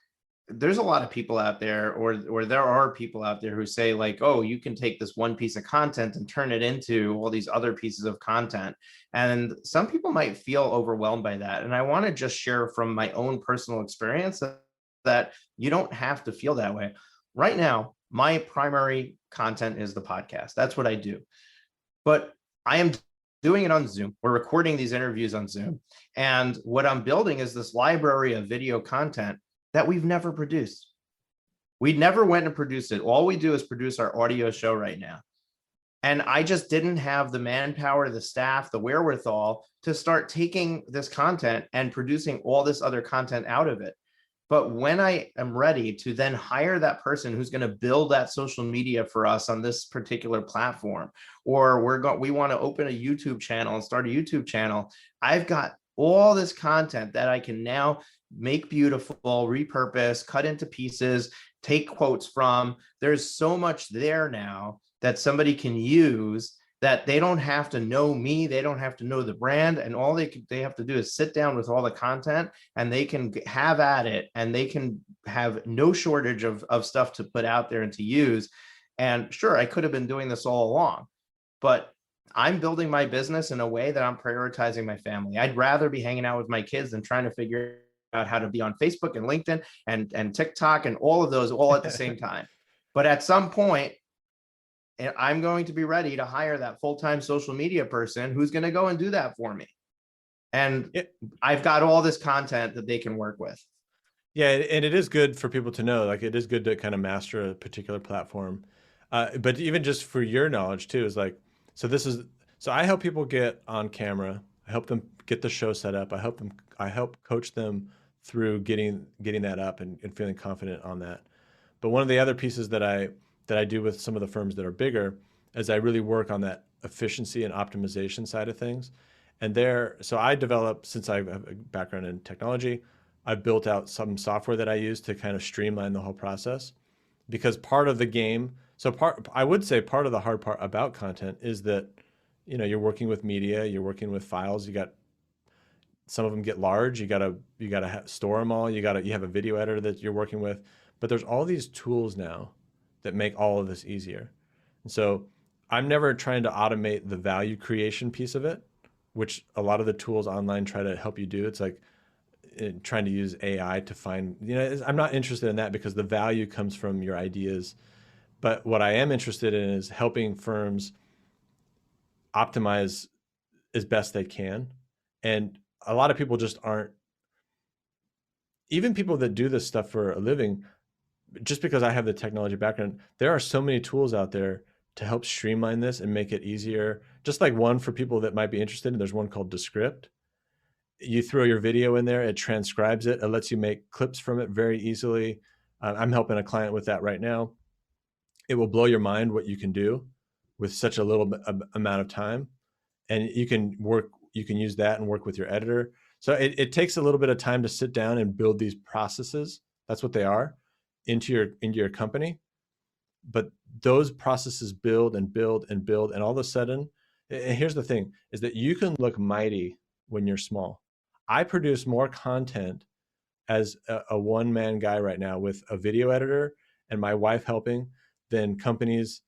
there's a lot of people out there, or there are people out there who say, like, oh, you can take this one piece of content and turn it into all these other pieces of content. And some people might feel overwhelmed by that. And I want to just share from my own personal experience that you don't have to feel that way. Right now, my primary content is the podcast. That's what I do. But I am doing it on Zoom. We're recording these interviews on Zoom. And what I'm building is this library of video content that we've never produced. We never went and produced it. All we do is produce our audio show right now. And I just didn't have the manpower, the staff, the wherewithal to start taking this content and producing all this other content out of it. But when I am ready to then hire that person who's going to build that social media for us on this particular platform, or we want to open a YouTube channel and start a YouTube channel, I've got all this content that I can now make beautiful, repurpose, cut into pieces, take quotes from. There's so much there now that somebody can use, that they don't have to know me, they don't have to know the brand, and all they have to do is sit down with all the content, and they can have at it, and they can have no shortage of stuff to put out there and to use. And sure, I could have been doing this all along, but I'm building my business in a way that I'm prioritizing my family. I'd rather be hanging out with my kids than trying to figure out how to be on Facebook and LinkedIn and TikTok and all of those all at the same time. But at some point, I'm going to be ready to hire that full-time social media person who's going to go and do that for me. And I've got all this content that they can work with. Yeah, and it is good for people to know, like it is good to kind of master a particular platform. But even just for your knowledge too, is like, so I help people get on camera. I help them get the show set up. I help coach them through getting that up and feeling confident on that. But one of the other pieces that I do with some of the firms that are bigger is I really work on that efficiency and optimization side of things. And so I develop, since I have a background in technology, I've built out some software that I use to kind of streamline the whole process. Because part of the game, I would say part of the hard part about content is that, you're working with media, you're working with files, some of them get large, you gotta store them all, you have a video editor that you're working with, but there's all these tools now that make all of this easier. And so I'm never trying to automate the value creation piece of it, which a lot of the tools online try to help you do. It's like trying to use AI to find, I'm not interested in that because the value comes from your ideas. But what I am interested in is helping firms optimize as best they can. And a lot of people just aren't, even people that do this stuff for a living, just because I have the technology background, there are so many tools out there to help streamline this and make it easier. Just like one for people that might be interested, there's one called Descript. You throw your video in there, it transcribes it, it lets you make clips from it very easily. I'm helping a client with that right now. It will blow your mind what you can do with such a little amount of time. And you can use that and work with your editor. So it takes a little bit of time to sit down and build these processes. That's what they are, into your company. But those processes build and build and build. And all of a sudden, and here's the thing, is that you can look mighty when you're small. I produce more content as a one-man guy right now with a video editor and my wife helping than companies.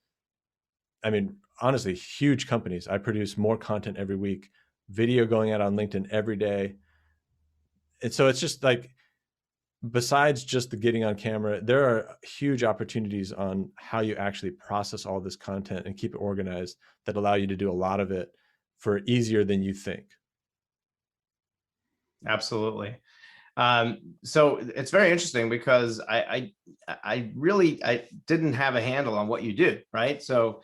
I mean, honestly, huge companies. I produce more content every week, video going out on LinkedIn every day. And so it's just like, besides just the getting on camera, there are huge opportunities on how you actually process all this content and keep it organized that allow you to do a lot of it for easier than you think. Absolutely. So it's very interesting because I really didn't have a handle on what you do, right? So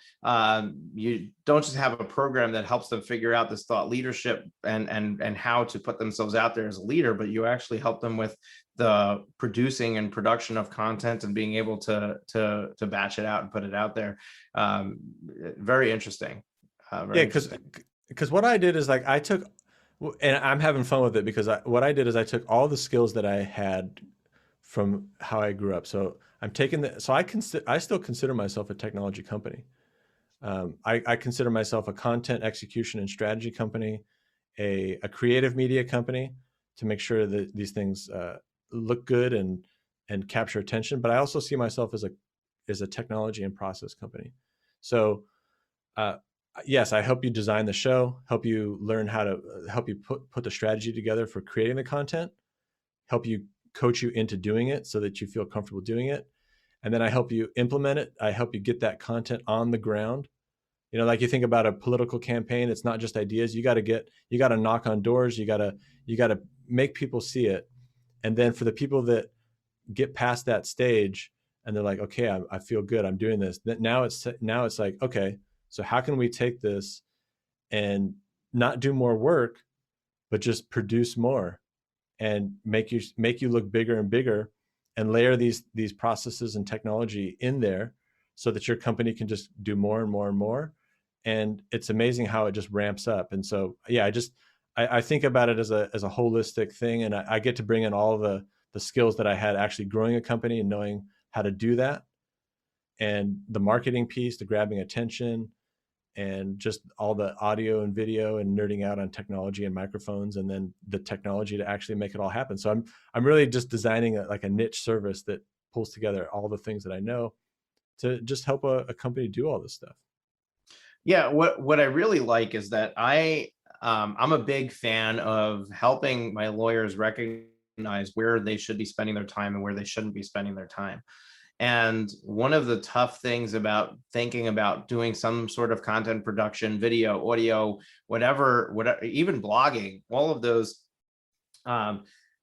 you don't just have a program that helps them figure out this thought leadership and how to put themselves out there as a leader, but you actually help them with the producing and production of content and being able to batch it out and put it out there. Very interesting. Yeah, because what I did is like and I'm having fun with it because what I did is I took all the skills that I had from how I grew up. So I still consider myself a technology company. I consider myself a content execution and strategy company, a creative media company to make sure that these things look good and capture attention. But I also see myself as a technology and process company. So yes, I help you design the show, help you learn how to help you put the strategy together for creating the content, help you coach you into doing it so that you feel comfortable doing it. And then I help you implement it. I help you get that content on the ground. Like you think about a political campaign, it's not just ideas. You got to knock on doors. You got to make people see it. And then for the people that get past that stage and they're like, okay, I feel good, I'm doing this. Now it's like, okay, So how can we take this and not do more work, but just produce more and make you look bigger and bigger, and layer these processes and technology in there so that your company can just do more and more and more. And it's amazing how it just ramps up. And so, yeah, I think about it as a holistic thing, and I get to bring in all the skills that I had actually growing a company and knowing how to do that, and the marketing piece, the grabbing attention, and just all the audio and video and nerding out on technology and microphones, and then the technology to actually make it all happen. So I'm really just designing like a niche service that pulls together all the things that I know to just help a company do all this stuff. Yeah, what I really like is that I'm a big fan of helping my lawyers recognize where they should be spending their time and where they shouldn't be spending their time. And one of the tough things about thinking about doing some sort of content production, video, audio, whatever, even blogging, all of those,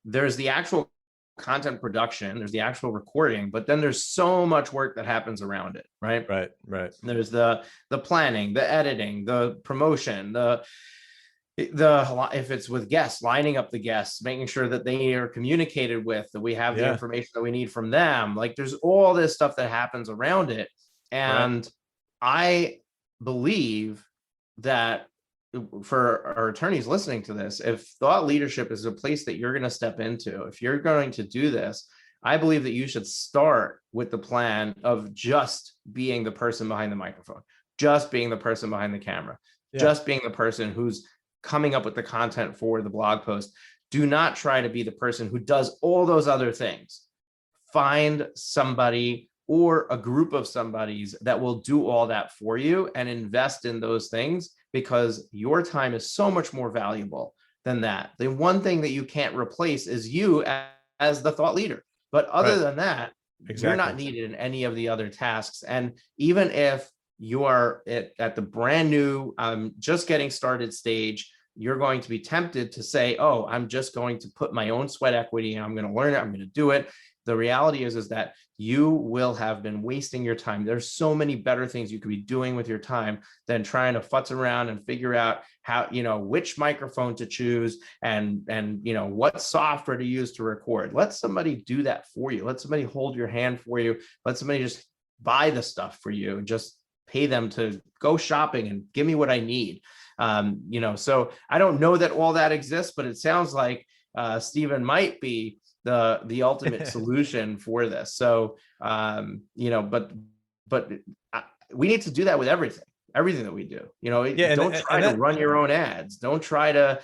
there's the actual content production, there's the actual recording, but then there's so much work that happens around it, right? Right. There's the planning, the editing, the promotion, the if it's with guests, lining up the guests, making sure that they are communicated with, that we have the information that we need from them. Like there's all this stuff that happens around it. And I believe that for our attorneys listening to this, if thought leadership is a place that you're going to step into, if you're going to do this, I believe that you should start with the plan of just being the person behind the microphone, just being the person behind the camera, just being the person who's coming up with the content for the blog post. Do not try to be the person who does all those other things. Find somebody or a group of somebodies that will do all that for you, and invest in those things, because your time is so much more valuable than that. The one thing that you can't replace is you as the thought leader. But other than that, you're not needed in any of the other tasks. And even if you are at the brand new, just getting started stage, you're going to be tempted to say, oh, I'm just going to put my own sweat equity and I'm going to learn it, I'm going to do it. The reality is that you will have been wasting your time. There's so many better things you could be doing with your time than trying to futz around and figure out how, which microphone to choose and what software to use to record. Let somebody do that for you. Let somebody hold your hand for you. Let somebody just buy the stuff for you and just pay them to go shopping and give me what I need. So I don't know that all that exists, but it sounds like Stephen might be the ultimate solution for this. So, but we need to do that with everything that we do. Don't try to run your own ads. Don't try to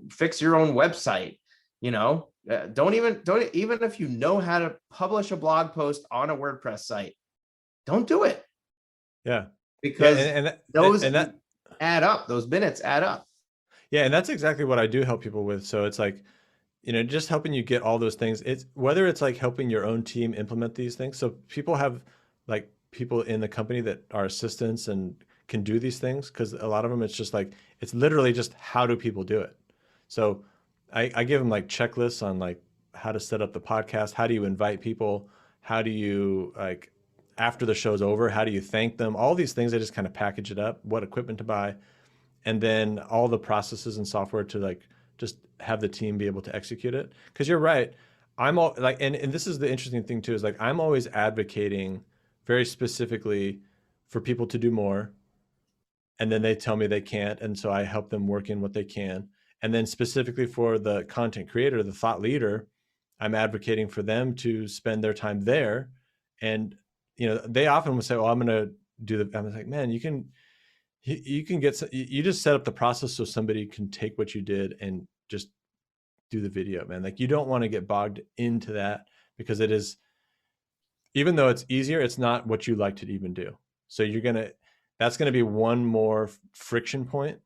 fix your own website. Don't even if you know how to publish a blog post on a WordPress site, don't do it. Yeah, because those add up. Those minutes add up. Yeah, and that's exactly what I do help people with. So it's like, just helping you get all those things. It's whether it's like helping your own team implement these things. So people have like people in the company that are assistants and can do these things, because a lot of them, it's just like, it's literally just how do people do it. So I give them like checklists on like how to set up the podcast, how do you invite people, how do you like after the show's over, how do you thank them? All these things, I just kind of package it up, what equipment to buy, and then all the processes and software to like just have the team be able to execute it. Because you're right, I'm all like, and this is the interesting thing too, is like I'm always advocating very specifically for people to do more, and then they tell me they can't, and so I help them work in what they can. And then specifically for the content creator, the thought leader, I'm advocating for them to spend their time there. And they often will say, well, I'm going to do I'm like, man, you can you just set up the process so somebody can take what you did and just do the video, man. Like you don't want to get bogged into that, because it is, even though it's easier, it's not what you like to even do. So that's going to be one more friction point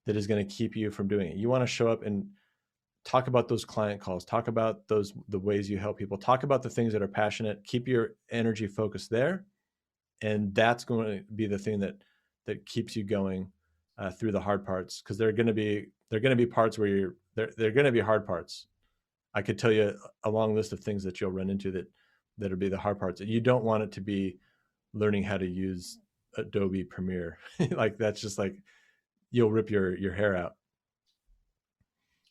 that is going to keep you from doing it. You want to show up and talk about those client calls, talk about the ways you help people, talk about the things that are passionate, keep your energy focused there. And that's going to be the thing that keeps you going through the hard parts. Cause they're going to be parts where they're going to be hard parts. I could tell you a long list of things that you'll run into that'll be the hard parts. You don't want it to be learning how to use Adobe Premiere. Like that's just like, you'll rip your hair out.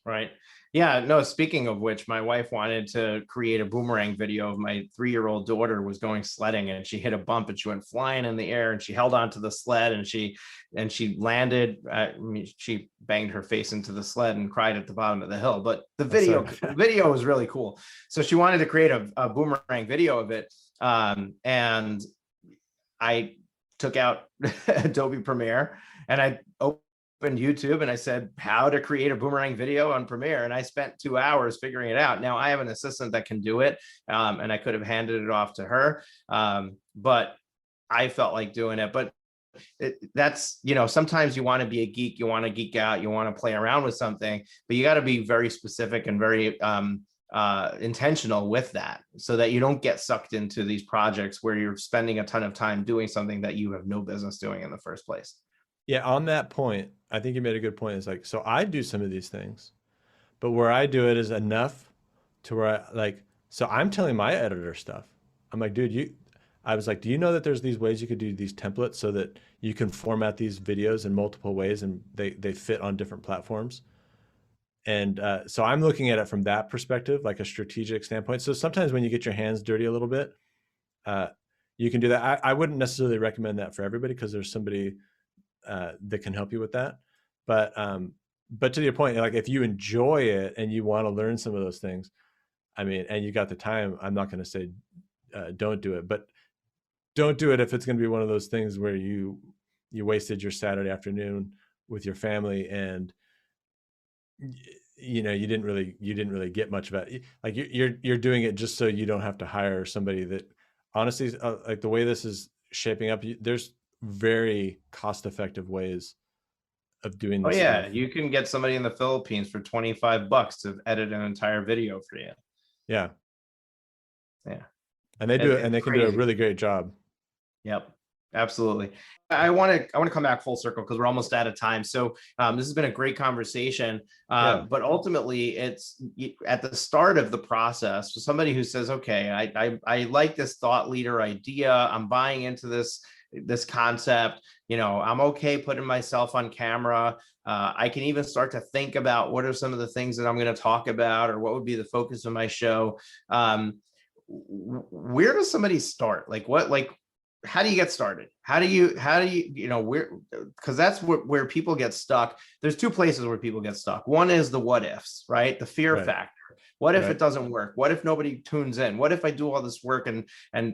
Right. Yeah. No, speaking of which, my wife wanted to create a boomerang video of my 3-year-old daughter was going sledding and she hit a bump and she went flying in the air and she held onto the sled and she landed. She banged her face into the sled and cried at the bottom of the hill. But the video was really cool. So she wanted to create a boomerang video of it. And I took out Adobe Premiere and I opened YouTube and I said, how to create a boomerang video on Premiere. And I spent 2 hours figuring it out. Now I have an assistant that can do it. And I could have handed it off to her. But I felt like doing it. But that's, sometimes you want to be a geek, you want to geek out, you want to play around with something, but you got to be very specific and very intentional with that so that you don't get sucked into these projects where you're spending a ton of time doing something that you have no business doing in the first place. Yeah, on that point, I think you made a good point. It's like, so I do some of these things, but where I do it is enough to where so I'm telling my editor stuff. I'm like, dude, I was like, do you know that there's these ways you could do these templates so that you can format these videos in multiple ways and they fit on different platforms? And so I'm looking at it from that perspective, like a strategic standpoint. So sometimes when you get your hands dirty a little bit, you can do that. I wouldn't necessarily recommend that for everybody because there's somebody that can help you with that. But to your point, like if you enjoy it and you want to learn some of those things, I mean, and you got the time, I'm not going to say don't do it, but don't do it if it's going to be one of those things where you wasted your Saturday afternoon with your family and you didn't really get much of it. Like you're doing it just so you don't have to hire somebody that honestly, like the way this is shaping up, there's very cost-effective ways of doing this. Oh yeah, stuff. You can get somebody in the Philippines for $25 to edit an entire video for you. Yeah. Yeah. And they do it, and they can do a really great job. Yep. Absolutely. I want to come back full circle because we're almost out of time. So this has been a great conversation. But ultimately, it's at the start of the process for somebody who says, okay, I like this thought leader idea. I'm buying into this concept. I'm okay putting myself on camera. I can even start to think about what are some of the things that I'm going to talk about or what would be the focus of my show. Where does somebody start? How do you get started? How do you, because that's where people get stuck. There's 2 places where people get stuck. One is the what ifs, right? The fear factor. What if it doesn't work? What if nobody tunes in? What if I do all this work and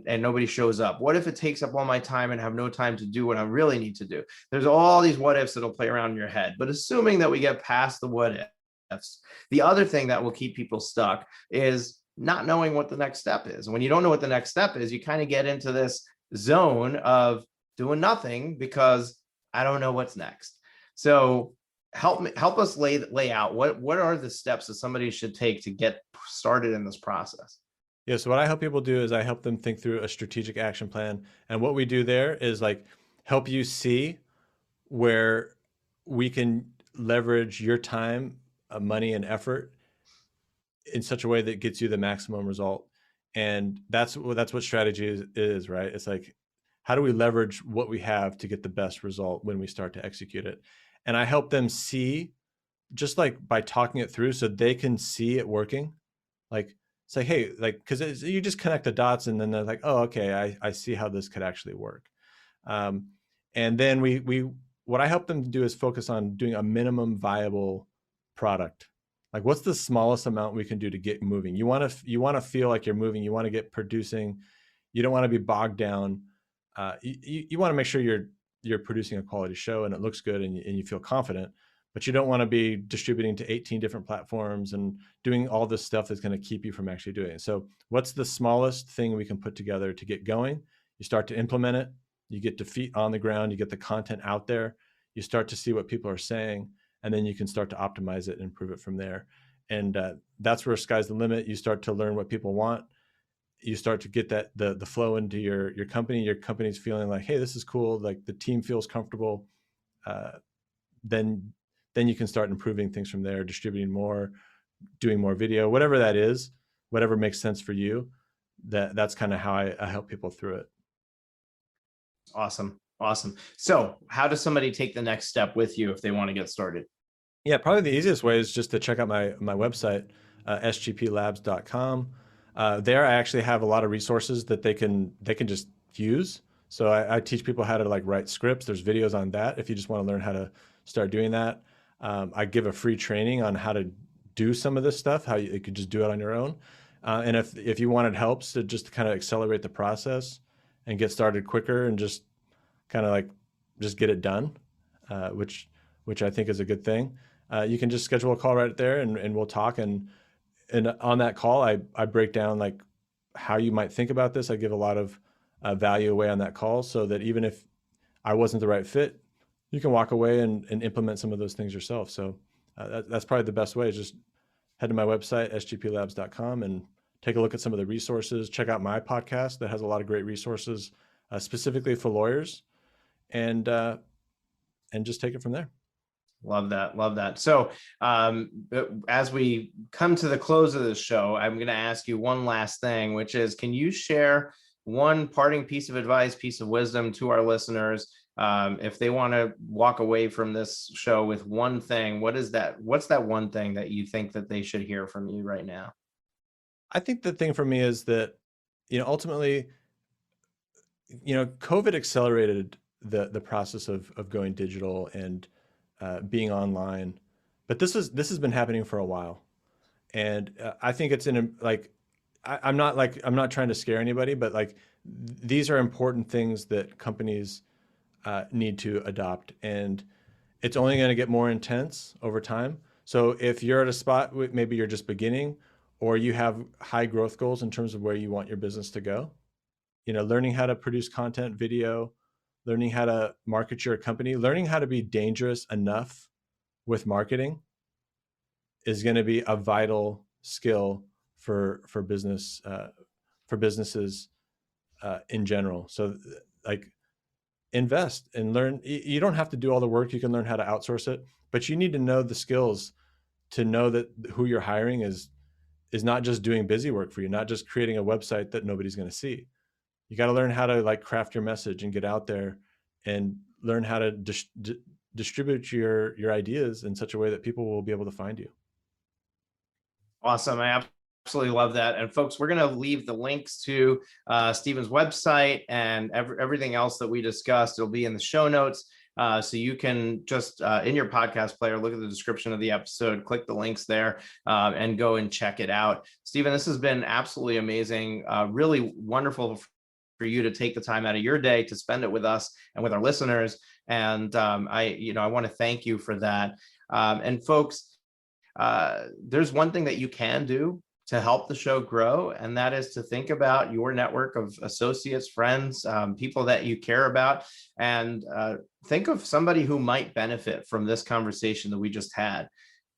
nobody shows up? What if it takes up all my time and have no time to do what I really need to do? There's all these what ifs that'll play around in your head. But assuming that we get past the what ifs, the other thing that will keep people stuck is not knowing what the next step is. And when you don't know what the next step is, you kind of get into this zone of doing nothing because I don't know what's next. So help us lay out what are the steps that somebody should take to get started in this process. Yeah. So what I help people do is I help them think through a strategic action plan. And what we do there is help you see where we can leverage your time, money, and effort in such a way that gets you the maximum result. And that's what strategy is, right? It's like, how do we leverage what we have to get the best result when we start to execute it? And I help them see, just by talking it through so they can see it working. Say, hey, because you just connect the dots and then they're like, oh, okay, I see how this could actually work. And then what I help them do is focus on doing a minimum viable product. What's the smallest amount we can do to get moving? You want to feel like you're moving. You want to get producing. You don't want to be bogged down. You want to make sure you're producing a quality show and it looks good and you feel confident, but you don't want to be distributing to 18 different platforms and doing all this stuff that's going to keep you from actually doing it. So what's the smallest thing we can put together to get going? You start to implement it. You get the feet on the ground. You get the content out there. You start to see what people are saying. And then you can start to optimize it and improve it from there. And that's where sky's the limit. You start to learn what people want. You start to get the flow into your company. Your company's feeling like, hey, this is cool. Like the team feels comfortable. Then you can start improving things from there, distributing more, doing more video, whatever that is, whatever makes sense for you. That's kind of how I help people through it. Awesome. Awesome. So how does somebody take the next step with you if they want to get started? Yeah, probably the easiest way is just to check out my website, sgplabs.com. There, I actually have a lot of resources that they can just use. So I teach people how to like write scripts. There's videos on that if you just want to learn how to start doing that. I give a free training on how to do some of this stuff, how you could just do it on your own. And if you wanted helps to just kind of accelerate the process and get started quicker and just kind of like just get it done, which I think is a good thing. You can just schedule a call right there and we'll talk. And on that call, I break down like how you might think about this. I give a lot of value away on that call so that even if I wasn't the right fit, you can walk away and implement some of those things yourself. So that's probably the best way is just head to my website, sgplabs.com, and take a look at some of the resources. Check out my podcast that has a lot of great resources specifically for lawyers, and just take it from there. Love that. Love that. So as we come to the close of this show, I'm going to ask you one last thing, which is, can you share one parting piece of advice, piece of wisdom to our listeners? If they want to walk away from this show with one thing, what is that? What's that one thing that you think that they should hear from you right now? I think the thing for me is that, ultimately, COVID accelerated the process of going digital and being online, but this has been happening for a while, and I think it's I'm not trying to scare anybody, but like these are important things that companies need to adopt, and it's only going to get more intense over time. So if you're at a spot, maybe you're just beginning, or you have high growth goals in terms of where you want your business to go, learning how to produce content, video, learning how to market your company, learning how to be dangerous enough with marketing is going to be a vital skill for businesses in general. So like invest and learn. You don't have to do all the work. You can learn how to outsource it, but you need to know the skills to know that who you're hiring is not just doing busy work for you, not just creating a website that nobody's going to see. You got to learn how to like craft your message and get out there and learn how to distribute your ideas in such a way that people will be able to find you. Awesome. I absolutely love that. And folks, we're going to leave the links to Stephen's website and everything else that we discussed. It'll be in the show notes. So you can just in your podcast player, look at the description of the episode, click the links there and go and check it out. Stephen, this has been absolutely amazing. Really wonderful for you to take the time out of your day to spend it with us and with our listeners. And I want to thank you for that. And folks, there's one thing that you can do to help the show grow, and that is to think about your network of associates, friends, people that you care about, and think of somebody who might benefit from this conversation that we just had.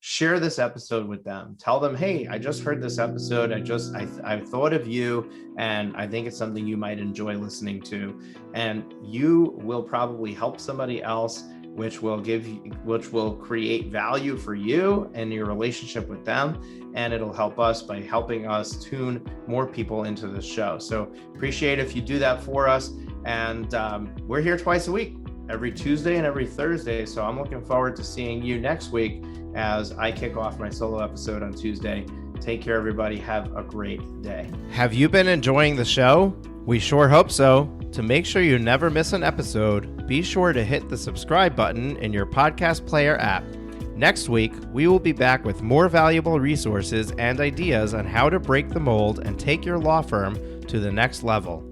Share this episode with them. Tell them, hey, I just heard this episode. I thought of you, and I think it's something you might enjoy listening to. And you will probably help somebody else, which will create value for you and your relationship with them. And it'll help us by helping us tune more people into this show. So appreciate if you do that for us. And we're here twice a week, every Tuesday and every Thursday. So I'm looking forward to seeing you next week as I kick off my solo episode on Tuesday. Take care, everybody. Have a great day. Have you been enjoying the show? We sure hope so. To make sure you never miss an episode, be sure to hit the subscribe button in your podcast player app. Next week, we will be back with more valuable resources and ideas on how to break the mold and take your law firm to the next level.